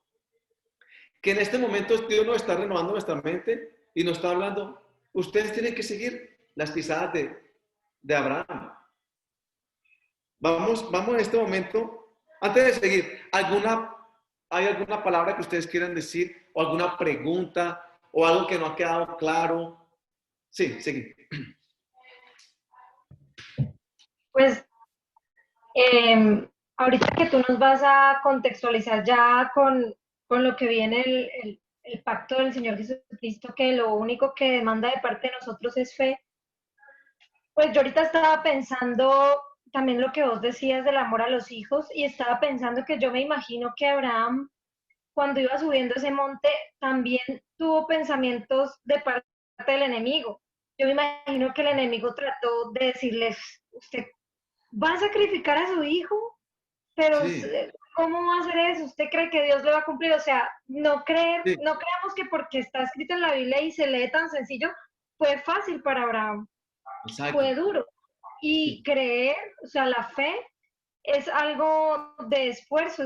Que en este momento Dios nos está renovando nuestra mente y nos está hablando. Ustedes tienen que seguir las pisadas de Abraham. Vamos en este momento. Antes de seguir, ¿hay alguna palabra que ustedes quieran decir? ¿O alguna pregunta? ¿O algo que no ha quedado claro? Sí, seguí. Pues ahorita que tú nos vas a contextualizar ya con lo que viene el pacto del Señor Jesucristo, que lo único que demanda de parte de nosotros es fe, pues yo ahorita estaba pensando también lo que vos decías del amor a los hijos y estaba pensando que yo me imagino que Abraham cuando iba subiendo ese monte, también tuvo pensamientos de parte del enemigo. Yo me imagino que el enemigo trató de decirles, usted va a sacrificar a su hijo, pero Sí, ¿cómo va a hacer eso? ¿Usted cree que Dios le va a cumplir? O sea, sí, no creamos que porque está escrito en la Biblia y se lee tan sencillo, fue fácil para Abraham, exacto. fue duro. Y Sí, creer, o sea, la fe es algo de esfuerzo,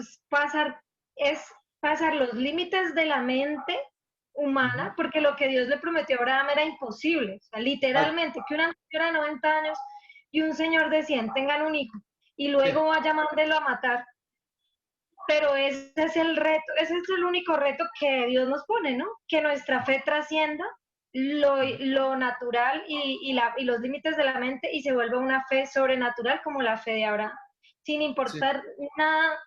es pasar los límites de la mente ujú, humana, porque lo que Dios le prometió a Abraham era imposible, o sea, exacto, literalmente, que una señora de 90 años y un señor de 100 tengan un hijo y luego sí, vaya a mandarlo a matar, pero ese es el reto, ese es el único reto que Dios nos pone, ¿no? Que nuestra fe trascienda lo natural y los límites de la mente y se vuelva una fe sobrenatural como la fe de Abraham, sin sí, importar nada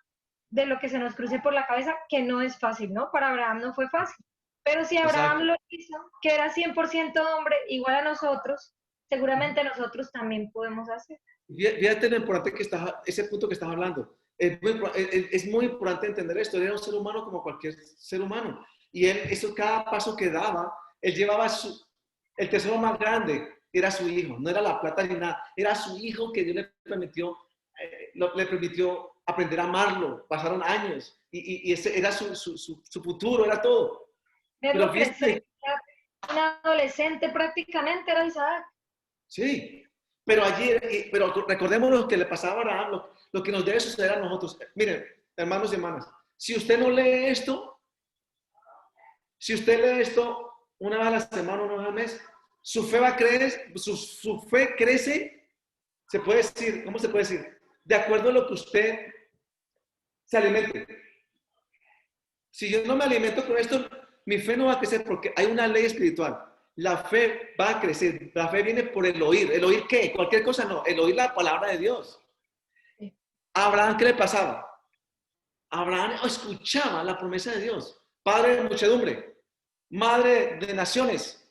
de lo que se nos cruce por la cabeza, que no es fácil, ¿no? Para Abraham no fue fácil. Pero si Abraham exacto. lo hizo, que era 100% hombre, igual a nosotros, Ujú. seguramente nosotros también podemos hacer. Fíjate lo importante que estás, ese punto que estás hablando. Es muy importante entender esto. Él era un ser humano como cualquier ser humano. Y él, eso, cada paso que daba, él llevaba el tesoro más grande, era su hijo. No era la plata ni nada. Era su hijo que Dios le permitió aprender a amarlo. Pasaron años. Y ese era su futuro, era todo. Verlo Pero crecer, fíjate, un adolescente prácticamente era Isaac. sí, pero pero recordemos lo que le pasaba a Abraham, lo que nos debe suceder a nosotros. Miren, hermanos y hermanas, si usted no lee esto, si usted lee esto una vez a la semana, una vez al mes, su fe va a crecer, su fe crece, se puede decir, ¿cómo se puede decir? De acuerdo a lo que usted se alimente. Si yo no me alimento con esto, mi fe no va a crecer porque hay una ley espiritual. La fe va a crecer. La fe viene por el oír. ¿El oír qué? Cualquier cosa no. El oír la palabra de Dios. A Abraham, ¿qué le pasaba? Abraham escuchaba la promesa de Dios. Padre de muchedumbre, madre de naciones.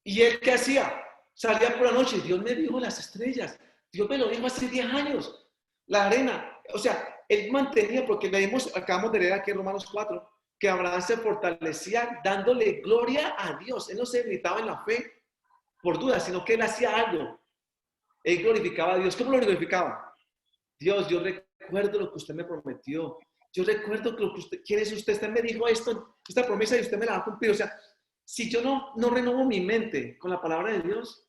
¿Y él qué hacía? Salía por la noche. Dios me dijo las estrellas. Dios me lo dijo hace 10 años. La arena. O sea, él mantenía, porque leímos, acabamos de leer aquí en Romanos 4, que Abraham se fortalecía dándole gloria a Dios. Él no se gritaba en la fe por dudas, sino que él hacía algo. Él glorificaba a Dios. ¿Cómo lo glorificaba? Dios, yo recuerdo lo que usted me prometió. Yo recuerdo que lo que usted, quién es usted. Usted me dijo esto, esta promesa y usted me la va a cumplir. O sea, si yo no renovo mi mente con la palabra de Dios,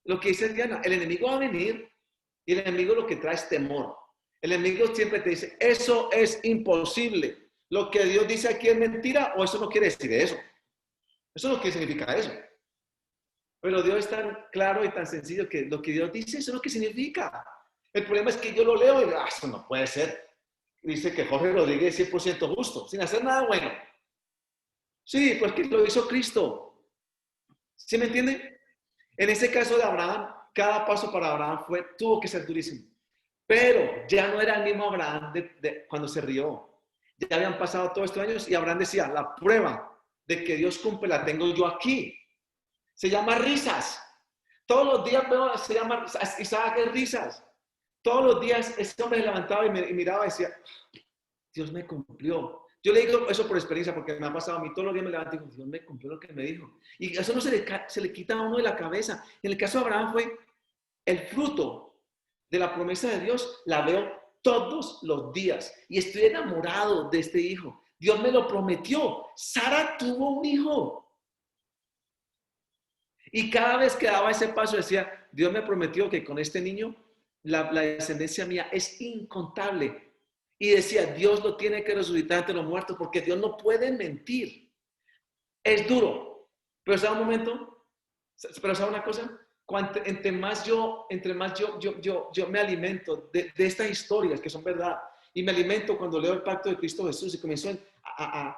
lo que dice Diana, el enemigo va a venir y el enemigo lo que trae es temor. El enemigo siempre te dice, eso es imposible. Lo que Dios dice aquí es mentira o eso no quiere decir eso. Eso no quiere significa eso. Pero Dios es tan claro y tan sencillo que lo que Dios dice, eso es lo que significa. El problema es que yo lo leo y digo, eso no puede ser. Dice que Jorge Rodríguez es 100% justo, sin hacer nada bueno. Sí, pues que lo hizo Cristo. ¿Sí me entienden? En ese caso de Abraham, cada paso para Abraham tuvo que ser durísimo. Pero ya no era el mismo Abraham cuando se rió. Ya habían pasado todos estos años y Abraham decía, la prueba de que Dios cumple la tengo yo aquí. Se llama risas. Todos los días veo, se llama Isaac es risas. Todos los días ese hombre se levantaba y miraba y decía, Dios me cumplió. Yo le digo eso por experiencia, porque me ha pasado a mí. Todos los días me levanto y digo, Dios me cumplió lo que me dijo. Y eso no se le quita a uno de la cabeza. En el caso de Abraham fue el fruto de la promesa de Dios. La veo todos los días. Y estoy enamorado de este hijo. Dios me lo prometió. Sara tuvo un hijo. Y cada vez que daba ese paso decía, Dios me prometió que con este niño la descendencia mía es incontable. Y decía, Dios lo tiene que resucitar entre los muertos porque Dios no puede mentir. Es duro. Pero ¿sabe un momento? Pero ¿sabe una cosa? Entre más yo me alimento de estas historias que son verdad y me alimento cuando leo el pacto de Cristo Jesús y comienzo a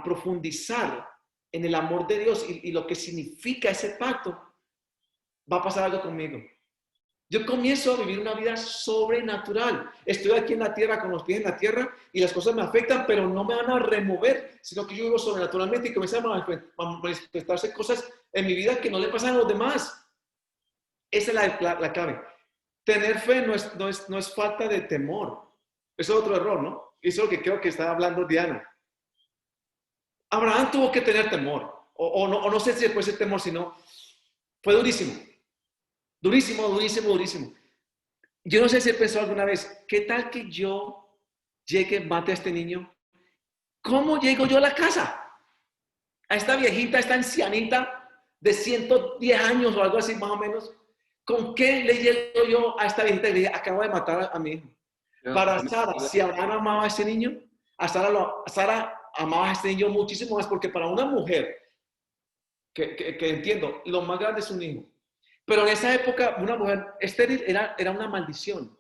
profundizar en el amor de Dios y lo que significa ese pacto, va a pasar algo conmigo. Yo comienzo a vivir una vida sobrenatural. Estoy aquí en la tierra con los pies en la tierra y las cosas me afectan, pero no me van a remover, sino que yo vivo sobrenaturalmente y comienzan a manifestarse cosas en mi vida que no le pasan a los demás. Esa es la clave. Tener fe no es falta de temor. Eso es otro error, ¿no? hizo lo que creo que estaba hablando Diana. Abraham tuvo que tener temor, o no sé si después el temor, sino fue durísimo. Durísimo, durísimo, durísimo. Yo no sé si he pensado alguna vez, ¿qué tal que yo llegue, mate a este niño? ¿Cómo llego yo a la casa? A esta viejita, a esta ancianita de 110 años o algo así más o menos. ¿Con qué le llego yo a esta viejita y le dije, acabo de matar a mi hijo? Para Sara, si Abraham amaba a ese niño, Sara amaba a este niño muchísimo más, porque para una mujer, que entiendo, lo más grande es un hijo. Pero en esa época, una mujer estéril era una maldición.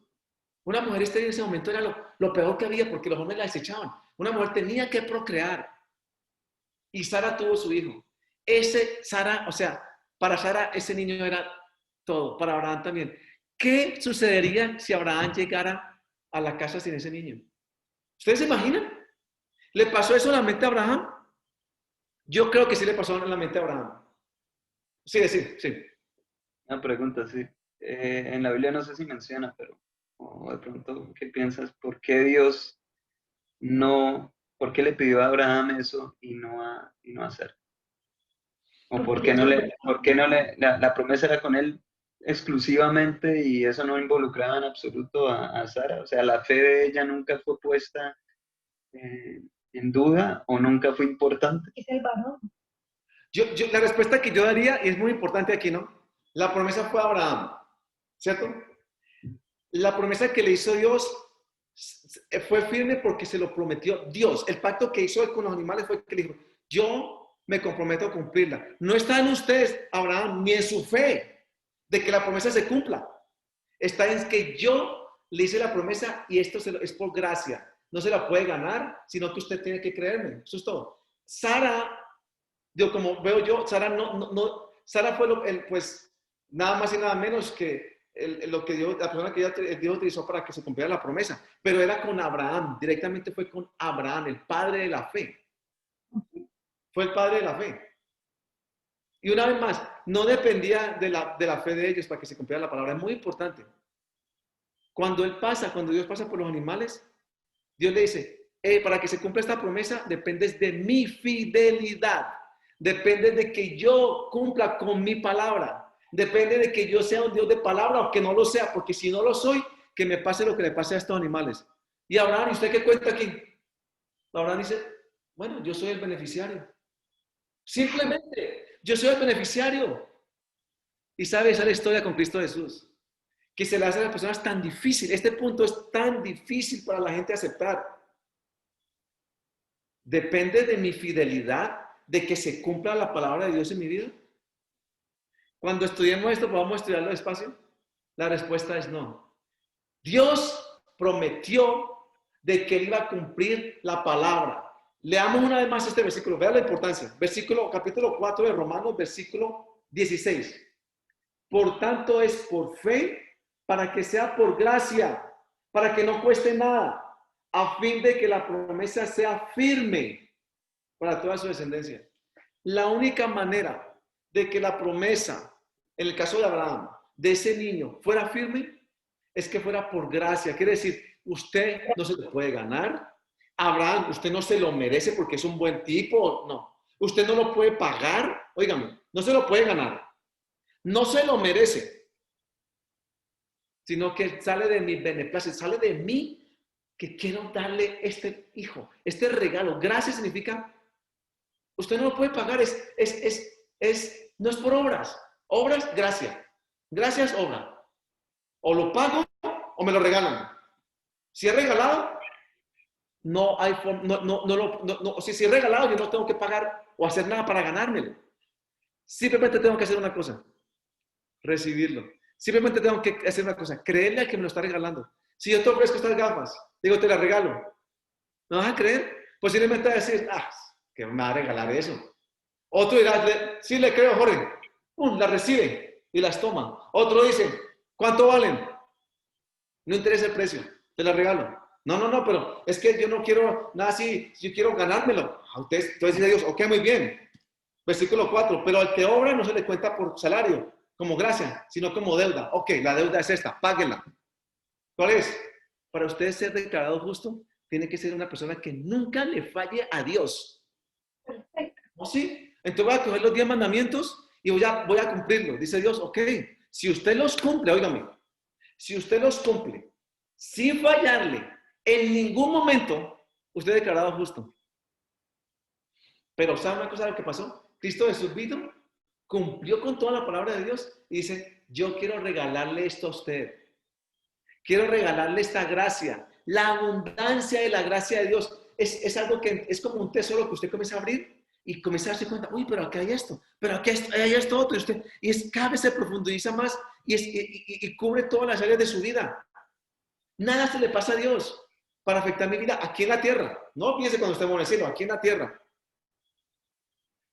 Una mujer estéril en ese momento era lo peor que había, porque los hombres la desechaban. Una mujer tenía que procrear. Y Sara tuvo su hijo. Para Sara ese niño era todo, para Abraham también. ¿Qué sucedería si Abraham llegara a la casa sin ese niño? ¿Ustedes se imaginan? ¿Le pasó eso en la mente a Abraham? Yo creo que sí le pasó en la mente a Abraham. Sí. Una pregunta, sí. En la Biblia no sé si menciona, pero o de pronto, ¿qué piensas? ¿Por qué Dios por qué le pidió a Abraham eso y no a Sara? ¿O por qué la promesa era con él exclusivamente y eso no involucraba en absoluto a Sara? O sea, la fe de ella nunca fue puesta en duda o nunca fue importante. Es el varón. La respuesta que yo daría, y es muy importante aquí, ¿no? La promesa fue a Abraham, ¿cierto? La promesa que le hizo Dios fue firme porque se lo prometió Dios. El pacto que hizo él con los animales fue que le dijo, yo me comprometo a cumplirla. No está en ustedes, Abraham, ni en su fe de que la promesa se cumpla. Está en que yo le hice la promesa y esto es por gracia. No se la puede ganar, sino que usted tiene que creerme. Eso es todo. Sara, como veo yo, Sara Sara fue pues nada más y nada menos que lo que Dios, la persona que Dios utilizó para que se cumpliera la promesa. Pero era con Abraham, directamente fue con Abraham, el padre de la fe. Fue el padre de la fe. Y una vez más, no dependía de la fe de ellos para que se cumpliera la palabra. Es muy importante. Cuando Dios pasa por los animales, Dios le dice, para que se cumpla esta promesa, dependes de mi fidelidad. Depende de que yo cumpla con mi palabra. Depende de que yo sea un Dios de palabra o que no lo sea, porque si no lo soy, que me pase lo que le pase a estos animales. Y Abraham, ¿y usted qué cuenta aquí? Abraham dice, bueno, yo soy el beneficiario. Simplemente, yo soy el beneficiario. Y sabe, esa es la historia con Cristo Jesús. Que se le hace a las personas tan difícil. Este punto es tan difícil para la gente aceptar. Depende de mi fidelidad, de que se cumpla la palabra de Dios en mi vida. Cuando estudiemos esto, ¿podamos estudiarlo despacio? La respuesta es no. Dios prometió de que Él iba a cumplir la palabra. Leamos una vez más este versículo. Vean la importancia. Capítulo 4 de Romanos, versículo 16. Por tanto, es por fe, para que sea por gracia, para que no cueste nada, a fin de que la promesa sea firme para toda su descendencia. La única manera de que la promesa, en el caso de Abraham, de ese niño, fuera firme, es que fuera por gracia. Quiere decir, usted no se lo puede ganar. Abraham, usted no se lo merece porque es un buen tipo. No. Usted no lo puede pagar. Óigame, no se lo puede ganar. No se lo merece. Sino que sale de mi beneplácito, sale de mí que quiero darle este hijo, este regalo. Gracia significa, usted no lo puede pagar, no es por obras. Obras, gracia. Gracia es obra. O lo pago o me lo regalan. Si es regalado, no hay forma, si es regalado, yo no tengo que pagar o hacer nada para ganármelo. Simplemente tengo que hacer una cosa, recibirlo. Simplemente tengo que hacer una cosa, creerle al que me lo está regalando. Si yo te ofrezco estas gafas, digo, te las regalo. ¿No vas a creer? Posiblemente vas a decir, que me va a regalar eso. Otro dirá, sí le creo, Jorge. La recibe y las toma. Otro dice, ¿cuánto valen? No interesa el precio, te las regalo. No, pero es que yo no quiero nada así, yo quiero ganármelo. Entonces dice Dios, ok, muy bien. Versículo 4, pero al que obra no se le cuenta por salario, como gracia, sino como deuda. Ok, la deuda es esta, páguela. ¿Cuál es? Para usted ser declarado justo, tiene que ser una persona que nunca le falle a Dios. Perfecto. ¿Oh, sí? Entonces voy a coger los 10 mandamientos y voy a cumplirlos. Dice Dios, ok, si usted los cumple, óigame, si usted los cumple sin fallarle en ningún momento, usted es declarado justo. Pero ¿sabe una cosa de lo que pasó? Cristo Jesús vino, cumplió con toda la palabra de Dios y dice, yo quiero regalarle esto a usted. Quiero regalarle esta gracia. La abundancia de la gracia de Dios es algo que es como un tesoro que usted comienza a abrir y comienza a darse cuenta, uy, pero aquí hay esto, pero aquí hay esto otro. Y cada vez se profundiza más y cubre todas las áreas de su vida. Nada se le pasa a Dios para afectar mi vida aquí en la tierra. No piense cuando esté en el cielo, aquí en la tierra.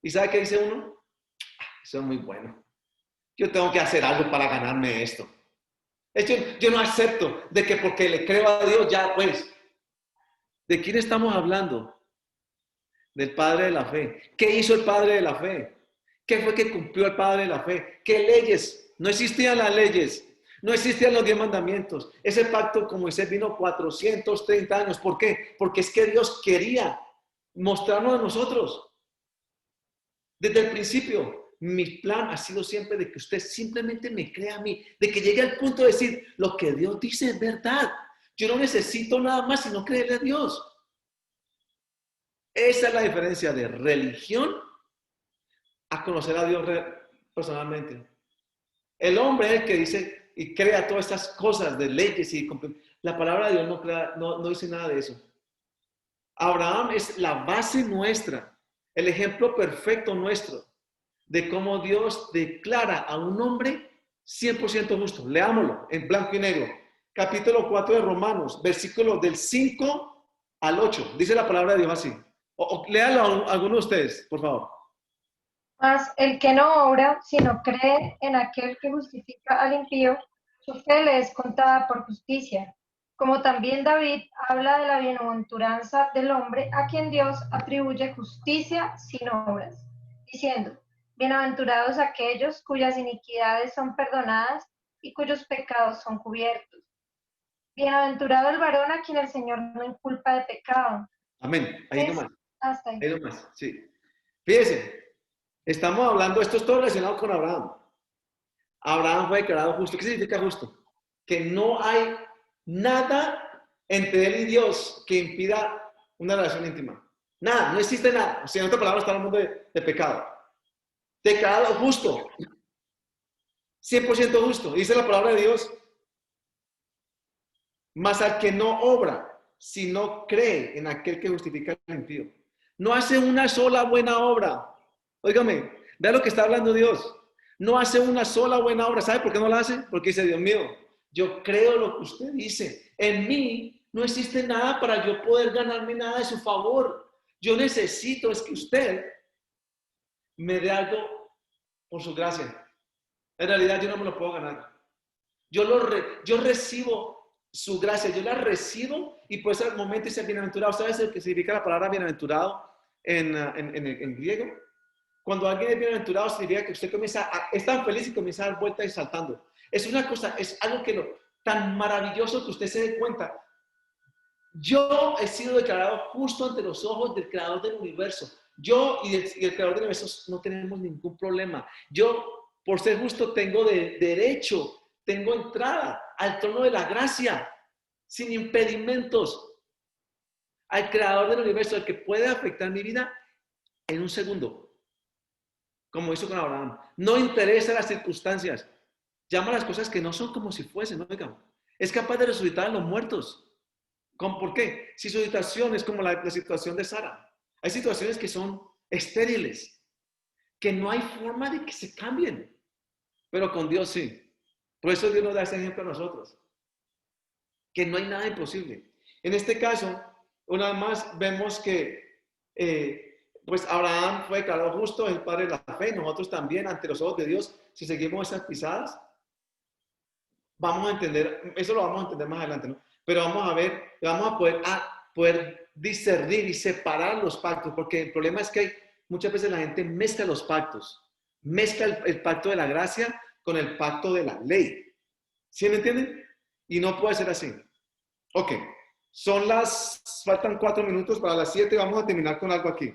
¿Y sabe qué dice uno? Eso es muy bueno. Yo tengo que hacer algo para ganarme esto. Yo no acepto de que porque le creo a Dios ya pues. ¿De quién estamos hablando? Del Padre de la Fe. ¿Qué hizo el Padre de la Fe? ¿Qué fue que cumplió el Padre de la Fe? ¿Qué leyes? No existían las leyes. No existían los 10 mandamientos. Ese pacto con Moisés vino 430 años. ¿Por qué? Porque es que Dios quería mostrarnos a nosotros. Desde el principio, mi plan ha sido siempre de que usted simplemente me crea a mí, de que llegue al punto de decir, lo que Dios dice es verdad. Yo no necesito nada más sino creerle a Dios. Esa es la diferencia de religión a conocer a Dios personalmente. El hombre es el que dice y crea todas estas cosas de leyes y la palabra de Dios no dice nada de eso. Abraham es la base nuestra, el ejemplo perfecto nuestro de cómo Dios declara a un hombre 100% justo. Leámoslo en blanco y negro. Capítulo 4 de Romanos, versículos del 5 al 8. Dice la palabra de Dios así. Léalo a alguno de ustedes, por favor. Mas el que no obra, sino cree en aquel que justifica al impío, su fe le es contada por justicia. Como también David habla de la bienaventuranza del hombre a quien Dios atribuye justicia sin obras, diciendo, bienaventurados aquellos cuyas iniquidades son perdonadas y cuyos pecados son cubiertos. Bienaventurado el varón a quien el Señor no inculpa de pecado. Amén. Ahí nomás. Hasta ahí. Ahí nomás, sí. Fíjense, estamos hablando, esto es todo relacionado con Abraham. Abraham fue declarado justo. ¿Qué significa justo? Que no hay nada entre él y Dios que impida una relación íntima. Nada, no existe nada. O sea, en otras palabras, está hablando de pecado. Declarado justo. 100% justo. Dice la palabra de Dios. Mas al que no obra, sino cree en aquel que justifica al impío. No hace una sola buena obra. Óigame, vea lo que está hablando Dios. No hace una sola buena obra. ¿Sabe por qué no la hace? Porque dice, Dios mío, yo creo lo que usted dice. En mí no existe nada para yo poder ganarme nada de su favor. Yo necesito es que usted me dé algo por su gracia. En realidad yo no me lo puedo ganar. Yo recibo su gracia, yo la recibo y por ese momento dice bienaventurado. ¿Sabes lo que significa la palabra bienaventurado en griego? Cuando alguien es bienaventurado significa que usted es tan feliz y comienza a dar vueltas y saltando. Es una cosa, es algo tan maravilloso que usted se dé cuenta. Yo he sido declarado justo ante los ojos del creador del universo. Yo y el creador del universo no tenemos ningún problema. Yo, por ser justo, tengo derecho, tengo entrada al trono de la gracia, sin impedimentos, al creador del universo, el que puede afectar mi vida en un segundo, como hizo con Abraham. No interesa las circunstancias, llama las cosas que no son como si fuesen, oigan. Es capaz de resucitar a los muertos. ¿Por qué? Si su situación es como la situación de Sara. Hay situaciones que son estériles, que no hay forma de que se cambien, pero con Dios sí. Por eso Dios nos da ese ejemplo a nosotros, que no hay nada imposible. En este caso, una vez más vemos que pues Abraham fue declarado justo, el padre de la fe. Nosotros también, ante los ojos de Dios, si seguimos esas pisadas, vamos a entender, eso lo vamos a entender más adelante, ¿no? Pero vamos a ver, vamos a poder discernir y separar los pactos, porque el problema es que muchas veces la gente mezcla los pactos, mezcla el pacto de la gracia con el pacto de la ley. ¿Sí me entienden? Y no puede ser así. Ok, Faltan 4 minutos para las 7, vamos a terminar con algo aquí.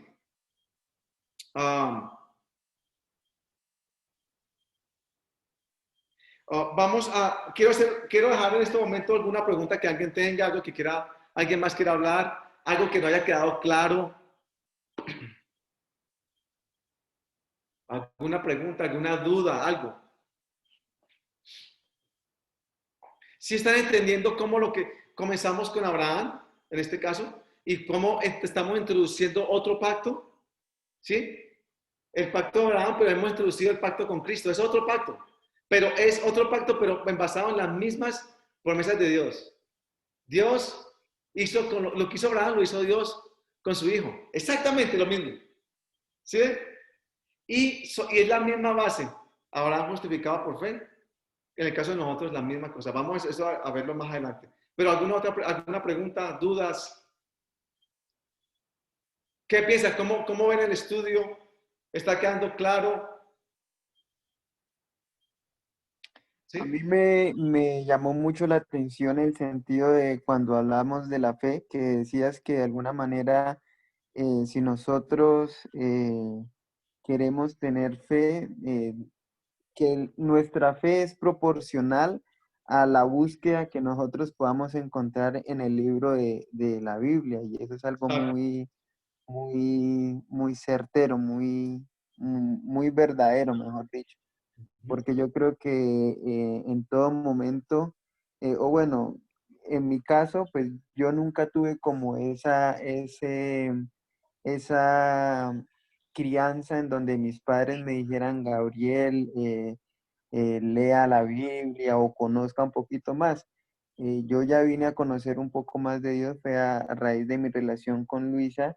Quiero dejar en este momento alguna pregunta que alguien tenga, algo que alguien más quiera hablar, algo que no haya quedado claro. ¿Alguna pregunta, alguna duda, algo? ¿Sí están entendiendo cómo lo que comenzamos con Abraham, en este caso, y cómo estamos introduciendo otro pacto? ¿Sí? El pacto de Abraham, pero hemos introducido el pacto con Cristo. Es otro pacto, pero basado en las mismas promesas de Dios. Dios hizo lo que hizo Abraham, lo hizo Dios con su hijo. Exactamente lo mismo. ¿Sí? Y es la misma base. Abraham justificado por fe. En el caso de nosotros, la misma cosa. Vamos a verlo más adelante. Pero alguna pregunta, dudas? ¿Qué piensas? ¿Cómo ven el estudio? ¿Está quedando claro? ¿Sí? A mí me llamó mucho la atención el sentido de cuando hablamos de la fe, que decías que de alguna manera, si nosotros queremos tener fe, que nuestra fe es proporcional a la búsqueda que nosotros podamos encontrar en el libro de la Biblia. Y eso es algo muy certero, muy verdadero, mejor dicho. Porque yo creo que en todo momento, o bueno, en mi caso, pues yo nunca tuve como esa crianza en donde mis padres me dijeran, Gabriel, lea la Biblia o conozca un poquito más. Yo ya vine a conocer un poco más de Dios, fue a raíz de mi relación con Luisa,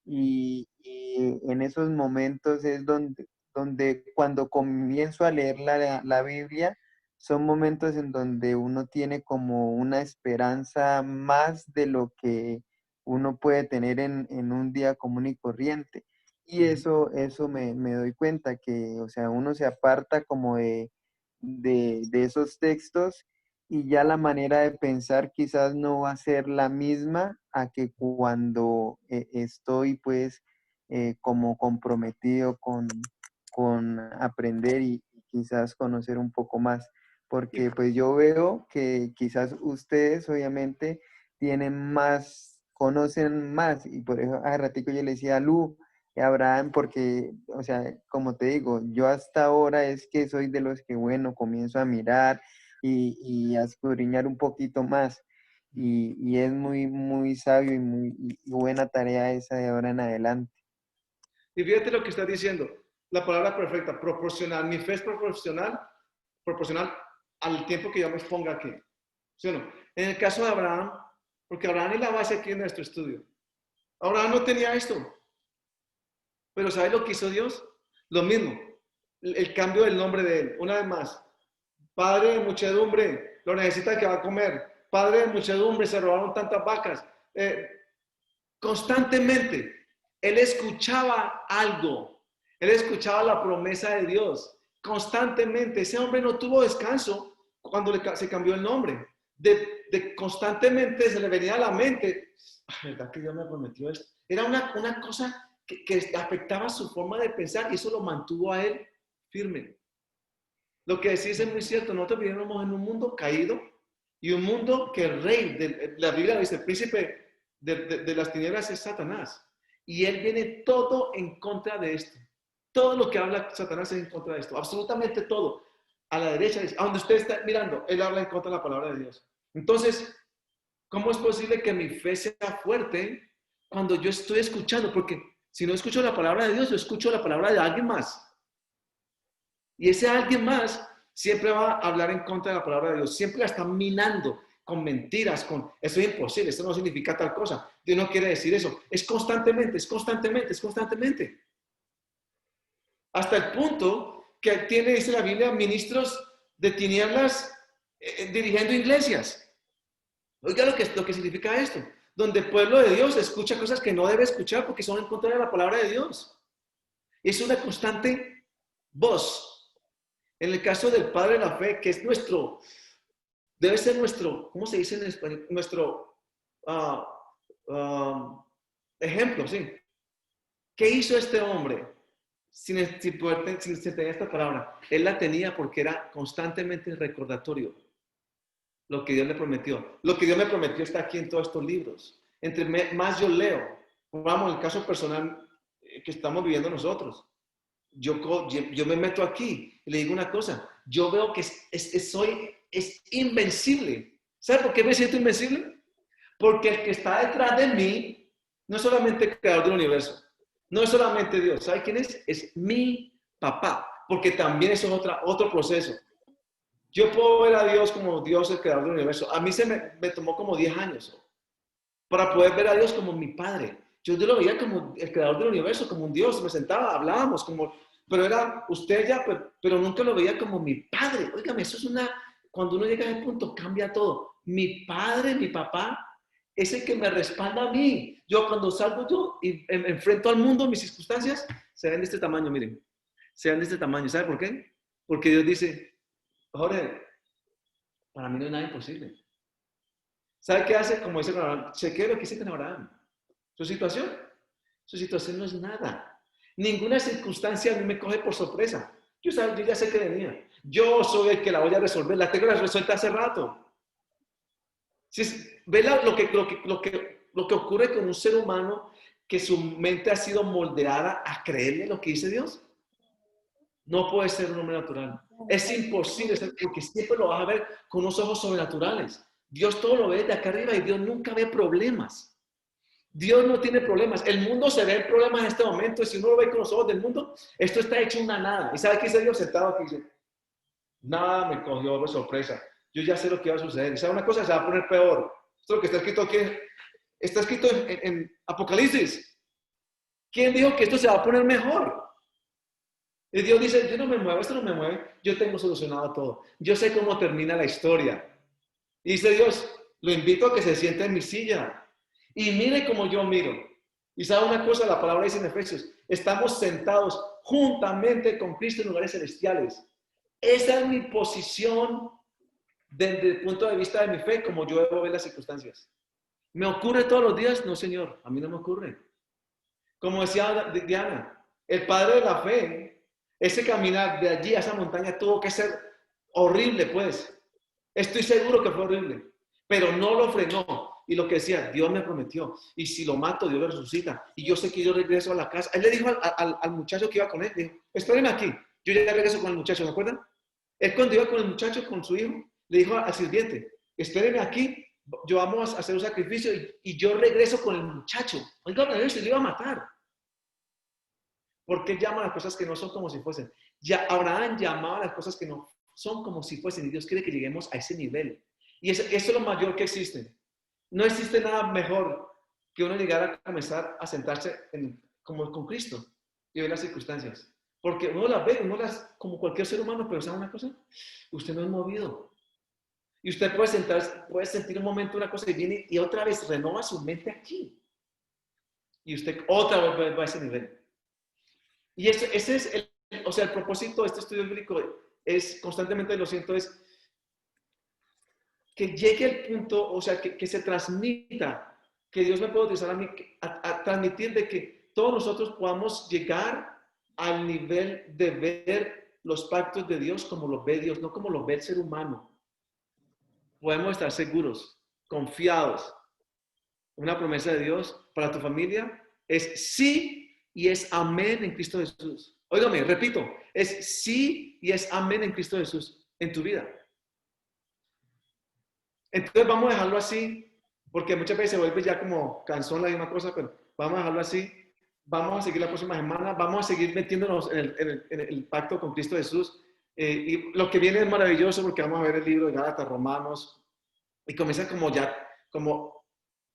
y en esos momentos es donde cuando comienzo a leer la Biblia, son momentos en donde uno tiene como una esperanza más de lo que uno puede tener en un día común y corriente. Y eso me doy cuenta que, o sea, uno se aparta como de esos textos y ya la manera de pensar quizás no va a ser la misma a que cuando estoy pues como comprometido con aprender y quizás conocer un poco más. Porque pues yo veo que quizás ustedes obviamente tienen más, conocen más y por eso hace ratico yo le decía a Lu, Abraham, porque, o sea, como te digo, yo hasta ahora es que soy de los que, bueno, comienzo a mirar y a escudriñar un poquito más. Y es muy sabio y buena tarea esa de ahora en adelante. Y fíjate lo que está diciendo. La palabra perfecta, proporcional. Mi fe es proporcional al tiempo que yo me exponga aquí. ¿Sí o no? En el caso de Abraham, porque Abraham es la base aquí en nuestro estudio. Abraham no tenía esto. Pero ¿sabes lo que hizo Dios? Lo mismo. El cambio del nombre de él. Una vez más. Padre de muchedumbre, lo necesita que va a comer. Padre de muchedumbre, se robaron tantas vacas. Constantemente, él escuchaba algo. Él escuchaba la promesa de Dios. Constantemente. Ese hombre no tuvo descanso cuando se cambió el nombre. Constantemente se le venía a la mente, ¿verdad que Dios me prometió esto? Era una cosa que afectaba su forma de pensar y eso lo mantuvo a él firme. Lo que decís es muy cierto. Nosotros vivimos en un mundo caído y un mundo que el rey, la Biblia dice, el príncipe de las tinieblas es Satanás. Y él viene todo en contra de esto. Todo lo que habla Satanás es en contra de esto. Absolutamente todo. A la derecha, a donde usted está mirando, él habla en contra de la palabra de Dios. Entonces, ¿cómo es posible que mi fe sea fuerte cuando yo estoy escuchando? Porque si no escucho la palabra de Dios, yo escucho la palabra de alguien más. Y ese alguien más siempre va a hablar en contra de la palabra de Dios. Siempre la está minando con mentiras, con eso es imposible, esto no significa tal cosa. Dios no quiere decir eso. Es constantemente. Hasta el punto que tiene, dice la Biblia, ministros de tinieblas dirigiendo iglesias. Oiga lo que significa esto. Donde el pueblo de Dios escucha cosas que no debe escuchar porque son en contra de la palabra de Dios. Es una constante voz. En el caso del Padre de la Fe, que es debe ser nuestro, ¿cómo se dice en español? Nuestro ah, ejemplos, sí. ¿Qué hizo este hombre sin tener esta palabra? Él la tenía porque era constantemente recordatorio lo que Dios le prometió. Lo que Dios me prometió está aquí en todos estos libros. Entre más yo leo, vamos, el caso personal que estamos viviendo nosotros. Yo me meto aquí y le digo una cosa. Yo veo que es invencible. ¿Sabe por qué me siento invencible? Porque el que está detrás de mí no es solamente el creador del universo. No es solamente Dios. ¿Sabe quién es? Es mi papá. Porque también eso es otro proceso. Yo puedo ver a Dios como Dios, el creador del universo. A mí me tomó como 10 años para poder ver a Dios como mi padre. Yo lo veía como el creador del universo, como un Dios. Me sentaba, hablábamos, pero era usted ya, pero nunca lo veía como mi padre. Óigame, eso es cuando uno llega a ese punto, cambia todo. Mi padre, mi papá, es el que me respalda a mí. Yo cuando salgo yo y enfrento al mundo, mis circunstancias, se ven de este tamaño, miren. Se ven de este tamaño. ¿Sabe por qué? Porque Dios dice, Jorge, para mí no hay nada imposible. ¿Sabe qué hace? Como dice Abraham, chequea lo que hice con Abraham. Su situación no es nada. Ninguna circunstancia a mí me coge por sorpresa. Yo ya sé que venía. Yo soy el que la voy a resolver. La tengo resuelta hace rato. ¿Ve lo que ocurre con un ser humano que su mente ha sido moldeada a creerle lo que dice Dios? No puede ser un hombre natural. Es imposible, porque siempre lo vas a ver con unos ojos sobrenaturales. Dios todo lo ve de acá arriba y Dios nunca ve problemas. Dios no tiene problemas. El mundo se ve en problemas en este momento y si uno lo ve con los ojos del mundo, esto está hecho una nada. ¿Y sabe qué dice Dios sentado aquí? Dice, nada me cogió de sorpresa. Yo ya sé lo que va a suceder. ¿Y sabe una cosa? Se va a poner peor. Esto es lo que está escrito aquí. Está escrito en Apocalipsis. ¿Quién dijo que esto se va a poner mejor? Y Dios dice, yo no me muevo, esto no me mueve, yo tengo solucionado todo. Yo sé cómo termina la historia. Y dice Dios, lo invito a que se siente en mi silla y mire como yo miro. Y sabe una cosa, la palabra dice en Efesios, estamos sentados juntamente con Cristo en lugares celestiales. Esa es mi posición desde el punto de vista de mi fe, como yo debo ver las circunstancias. ¿Me ocurre todos los días? No, Señor, a mí no me ocurre. Como decía Diana, el padre de la fe, ese caminar de allí a esa montaña tuvo que ser horrible, pues. Estoy seguro que fue horrible, pero no lo frenó. Y lo que decía, Dios me prometió, y si lo mato, Dios lo resucita. Y yo sé que yo regreso a la casa. Él le dijo al muchacho que iba con él, dijo, espérenme aquí, yo ya regreso con el muchacho, ¿me acuerdan? Él cuando iba con el muchacho, con su hijo, le dijo al sirviente, espérenme aquí, yo vamos a hacer un sacrificio y yo regreso con el muchacho. Oiga, eso le iba a matar. ¿Por qué llama las cosas que no son como si fuesen? Ya Abraham llamaba las cosas que no son como si fuesen y Dios quiere que lleguemos a ese nivel. Y eso es lo mayor que existe. No existe nada mejor que uno llegar a comenzar a sentarse como con Cristo y ver las circunstancias. Porque uno las ve, como cualquier ser humano, pero ¿sabe una cosa? Usted no es movido. Y usted puede sentir un momento una cosa y viene y otra vez renova su mente aquí. Y usted otra vez va a ese nivel. Y ese es el propósito de este estudio bíblico, es constantemente lo siento, es que llegue el punto, o sea, que se transmita, que Dios me pueda utilizar a mí, a transmitir de que todos nosotros podamos llegar al nivel de ver los pactos de Dios como los ve Dios, no como los ve el ser humano. Podemos estar seguros, confiados. Una promesa de Dios para tu familia es sí y es amén en Cristo Jesús. Óigame, repito, es sí y es amén en Cristo Jesús en tu vida. Entonces vamos a dejarlo así, porque muchas veces se vuelve ya como cansón la misma cosa, pero vamos a dejarlo así. Vamos a seguir la próxima semana, vamos a seguir metiéndonos en el pacto con Cristo Jesús. Y lo que viene es maravilloso porque vamos a ver el libro de Gálatas, Romanos, y comienza como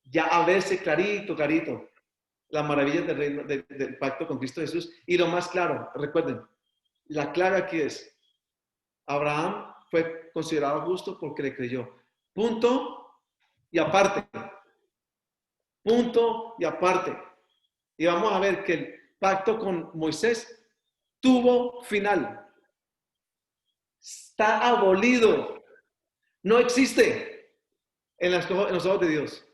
ya a verse clarito las maravillas del reino, del pacto con Cristo Jesús. Y lo más claro, recuerden, la clave aquí es, Abraham fue considerado justo porque le creyó. Punto y aparte. Punto y aparte. Y vamos a ver que el pacto con Moisés tuvo final. Está abolido. No existe en los ojos de Dios.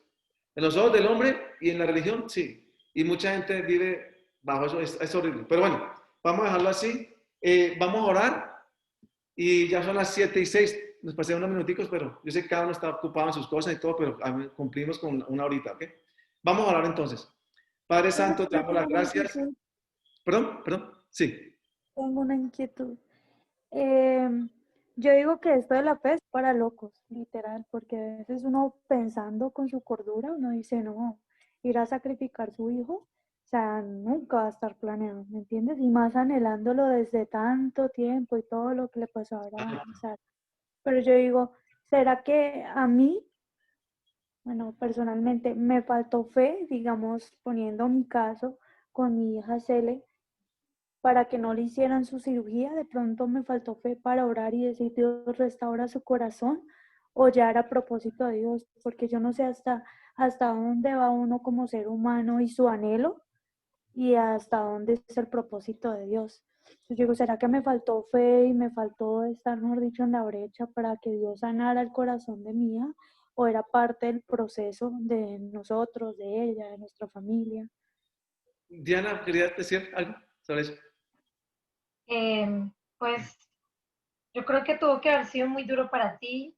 En los ojos del hombre y en la religión, sí. Y mucha gente vive bajo eso, es horrible. Pero bueno, vamos a dejarlo así. Vamos a orar y ya son las 7:06. Nos pasé unos minuticos, pero yo sé que cada uno está ocupado en sus cosas y todo, pero cumplimos con una horita, ¿ok? Vamos a orar entonces. Padre Santo, te damos las gracias. Perdón, sí. Tengo una inquietud. Yo digo que esto de la fe es para locos, literal, porque a veces uno pensando con su cordura, uno dice, no, ir a sacrificar su hijo, o sea, nunca va a estar planeado, ¿me entiendes? Y más anhelándolo desde tanto tiempo y todo lo que le pasó a Abraham, o sea, pero yo digo, ¿será que a mí, bueno, personalmente me faltó fe, digamos, poniendo mi caso con mi hija Cele, para que no le hicieran su cirugía? De pronto me faltó fe para orar y decir, Dios, restaura su corazón, o ya era a propósito de Dios, porque yo no sé hasta dónde va uno como ser humano y su anhelo, y hasta dónde es el propósito de Dios. Entonces yo digo, ¿será que me faltó fe y me faltó estar, mejor dicho, en la brecha para que Dios sanara el corazón de mi hija? ¿O era parte del proceso de nosotros, de ella, de nuestra familia? Diana, ¿querías decir algo sobre eso? Pues yo creo que tuvo que haber sido muy duro para ti,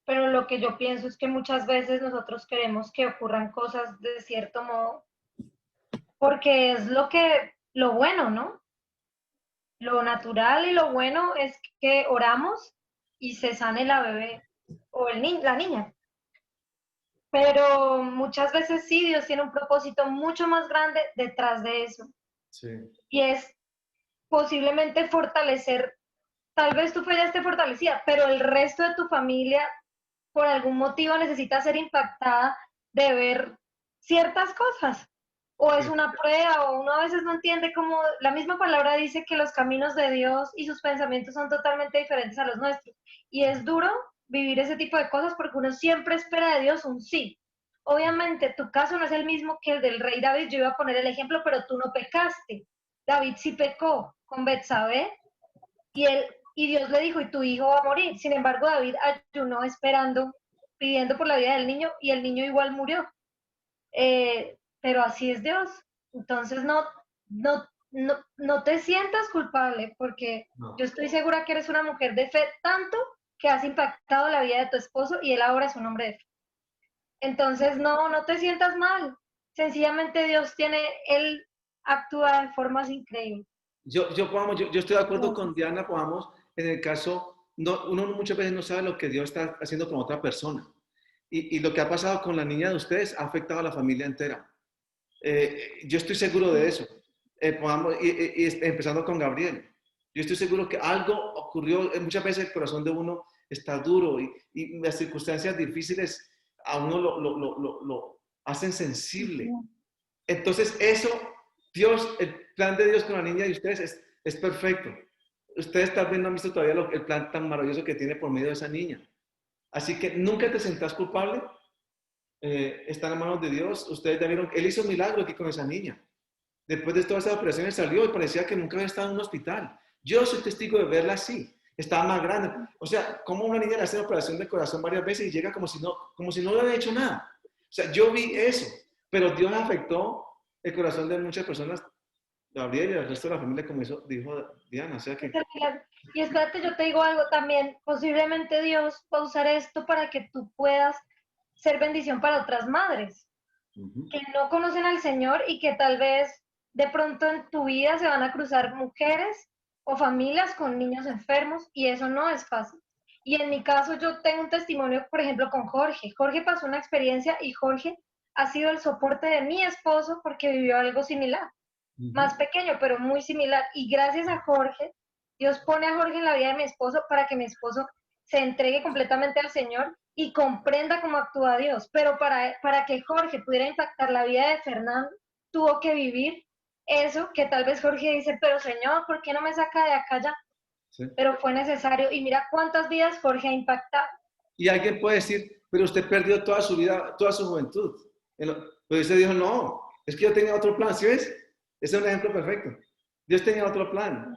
pero lo que yo pienso es que muchas veces nosotros queremos que ocurran cosas de cierto modo, porque es lo bueno, ¿no? Lo natural y lo bueno es que oramos y se sane la bebé o la niña. Pero muchas veces sí, Dios tiene un propósito mucho más grande detrás de eso. Sí. Y es posiblemente fortalecer, tal vez tu fe ya esté fortalecida, pero el resto de tu familia por algún motivo necesita ser impactada de ver ciertas cosas. O es una prueba, o uno a veces no entiende cómo la misma palabra dice que los caminos de Dios y sus pensamientos son totalmente diferentes a los nuestros. Y es duro vivir ese tipo de cosas porque uno siempre espera de Dios un sí. Obviamente tu caso no es el mismo que el del rey David, yo iba a poner el ejemplo, pero tú no pecaste. David sí pecó con Betsabé y Dios le dijo, y tu hijo va a morir. Sin embargo, David ayunó esperando, pidiendo por la vida del niño, y el niño igual murió. Pero así es Dios. Entonces no te sientas culpable, porque No. yo estoy segura que eres una mujer de fe tanto que has impactado la vida de tu esposo y él ahora es un hombre de fe. Entonces no te sientas mal. Sencillamente él actúa de formas increíbles. Yo estoy de acuerdo con Diana, en el caso, uno muchas veces no sabe lo que Dios está haciendo con otra persona. Y lo que ha pasado con la niña de ustedes ha afectado a la familia entera. Yo estoy seguro de eso. Empezando con Gabriel. Yo estoy seguro que algo ocurrió. Muchas veces el corazón de uno está duro y las circunstancias difíciles a uno lo hacen sensible. Entonces eso, el plan de Dios con la niña de ustedes es perfecto. Ustedes tal vez no han visto todavía el plan tan maravilloso que tiene por medio de esa niña. Así que nunca te sientas culpable. Está en las manos de Dios. Ustedes ya vieron, Él hizo un milagro aquí con esa niña. Después de todas esas operaciones salió y parecía que nunca había estado en un hospital. Yo soy testigo de verla así. Estaba más grande. O sea, como una niña le hace una operación de corazón varias veces y llega como si no le había hecho nada. O sea, yo vi eso, pero Dios afectó el corazón de muchas personas, Gabriel y el resto de la familia, como dijo Diana. O sea que... Y espérate, yo te digo algo también. Posiblemente Dios va a usar esto para que tú puedas ser bendición para otras madres que no conocen al Señor y que tal vez de pronto en tu vida se van a cruzar mujeres o familias con niños enfermos y eso no es fácil. Y en mi caso yo tengo un testimonio, por ejemplo, con Jorge. Jorge pasó una experiencia y Jorge ha sido el soporte de mi esposo porque vivió algo similar, más pequeño, pero muy similar. Y gracias a Jorge, Dios pone a Jorge en la vida de mi esposo para que mi esposo se entregue completamente al Señor y comprenda cómo actúa Dios. Pero para que Jorge pudiera impactar la vida de Fernando, tuvo que vivir eso que tal vez Jorge dice, pero Señor, ¿por qué no me saca de acá ya? Sí. Pero fue necesario. Y mira cuántas vidas Jorge ha impactado. Y alguien puede decir, pero usted perdió toda su vida, toda su juventud. Pero usted dijo, no, es que yo tenía otro plan. ¿Sí ves? Ese es un ejemplo perfecto. Dios tenía otro plan.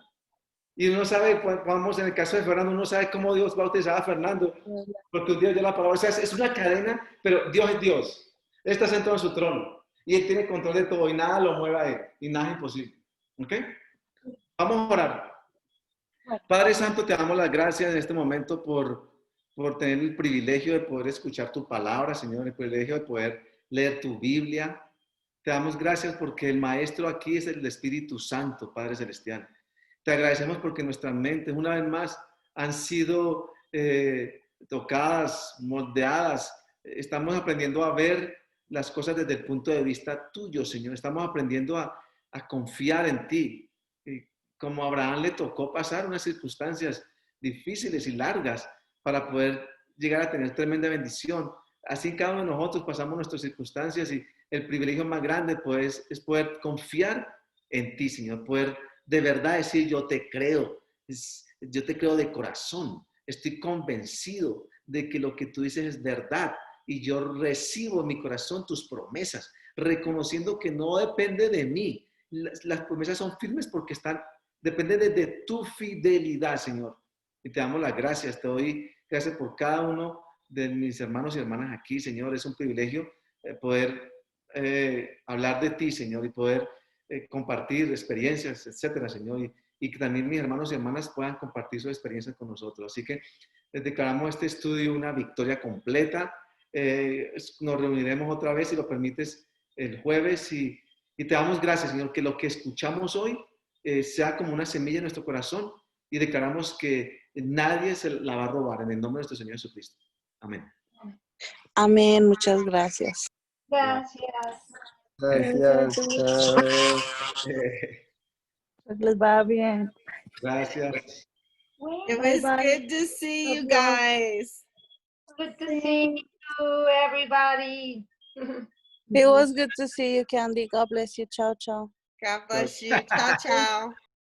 Y uno sabe, vamos, en el caso de Fernando, uno sabe cómo Dios va a utilizar a Fernando, porque un día dio la palabra. O sea, es una cadena, pero Dios es Dios. Él está sentado en su trono y Él tiene control de todo y nada lo mueve a Él y nada es imposible. ¿Ok? Vamos a orar. Padre Santo, te damos las gracias en este momento por tener el privilegio de poder escuchar tu palabra, Señor, el privilegio de poder leer tu Biblia. Te damos gracias porque el Maestro aquí es el Espíritu Santo, Padre Celestial. Te agradecemos porque nuestras mentes, una vez más, han sido tocadas, moldeadas. Estamos aprendiendo a ver las cosas desde el punto de vista tuyo, Señor. Estamos aprendiendo a confiar en ti. Y como a Abraham le tocó pasar unas circunstancias difíciles y largas para poder llegar a tener tremenda bendición. Así cada uno de nosotros pasamos nuestras circunstancias y el privilegio más grande pues, es poder confiar en ti, Señor, poder de verdad decir yo te creo, yo te creo de corazón, estoy convencido de que lo que tú dices es verdad y yo recibo en mi corazón tus promesas, reconociendo que no depende de mí, las promesas son firmes porque dependen de tu fidelidad, Señor. Y te damos las gracias, te doy gracias por cada uno de mis hermanos y hermanas aquí, Señor. Es un privilegio poder hablar de ti, Señor, y poder compartir experiencias, etcétera, Señor. Y que también mis hermanos y hermanas puedan compartir sus experiencias con nosotros. Así que les declaramos este estudio una victoria completa. Nos reuniremos otra vez, si lo permites, el jueves y te damos gracias, Señor, que lo que escuchamos hoy sea como una semilla en nuestro corazón y declaramos que nadie se la va a robar en el nombre de nuestro Señor Jesucristo. Amén. Amén, muchas gracias. Gracias. Gracias. Chao. Pues les va bien. Gracias. It Bye, was bye. good to see you God bless. guys. Good to see you, everybody. It was good to see you, Candy. God bless you. Ciao, ciao. God bless you. Ciao, ciao.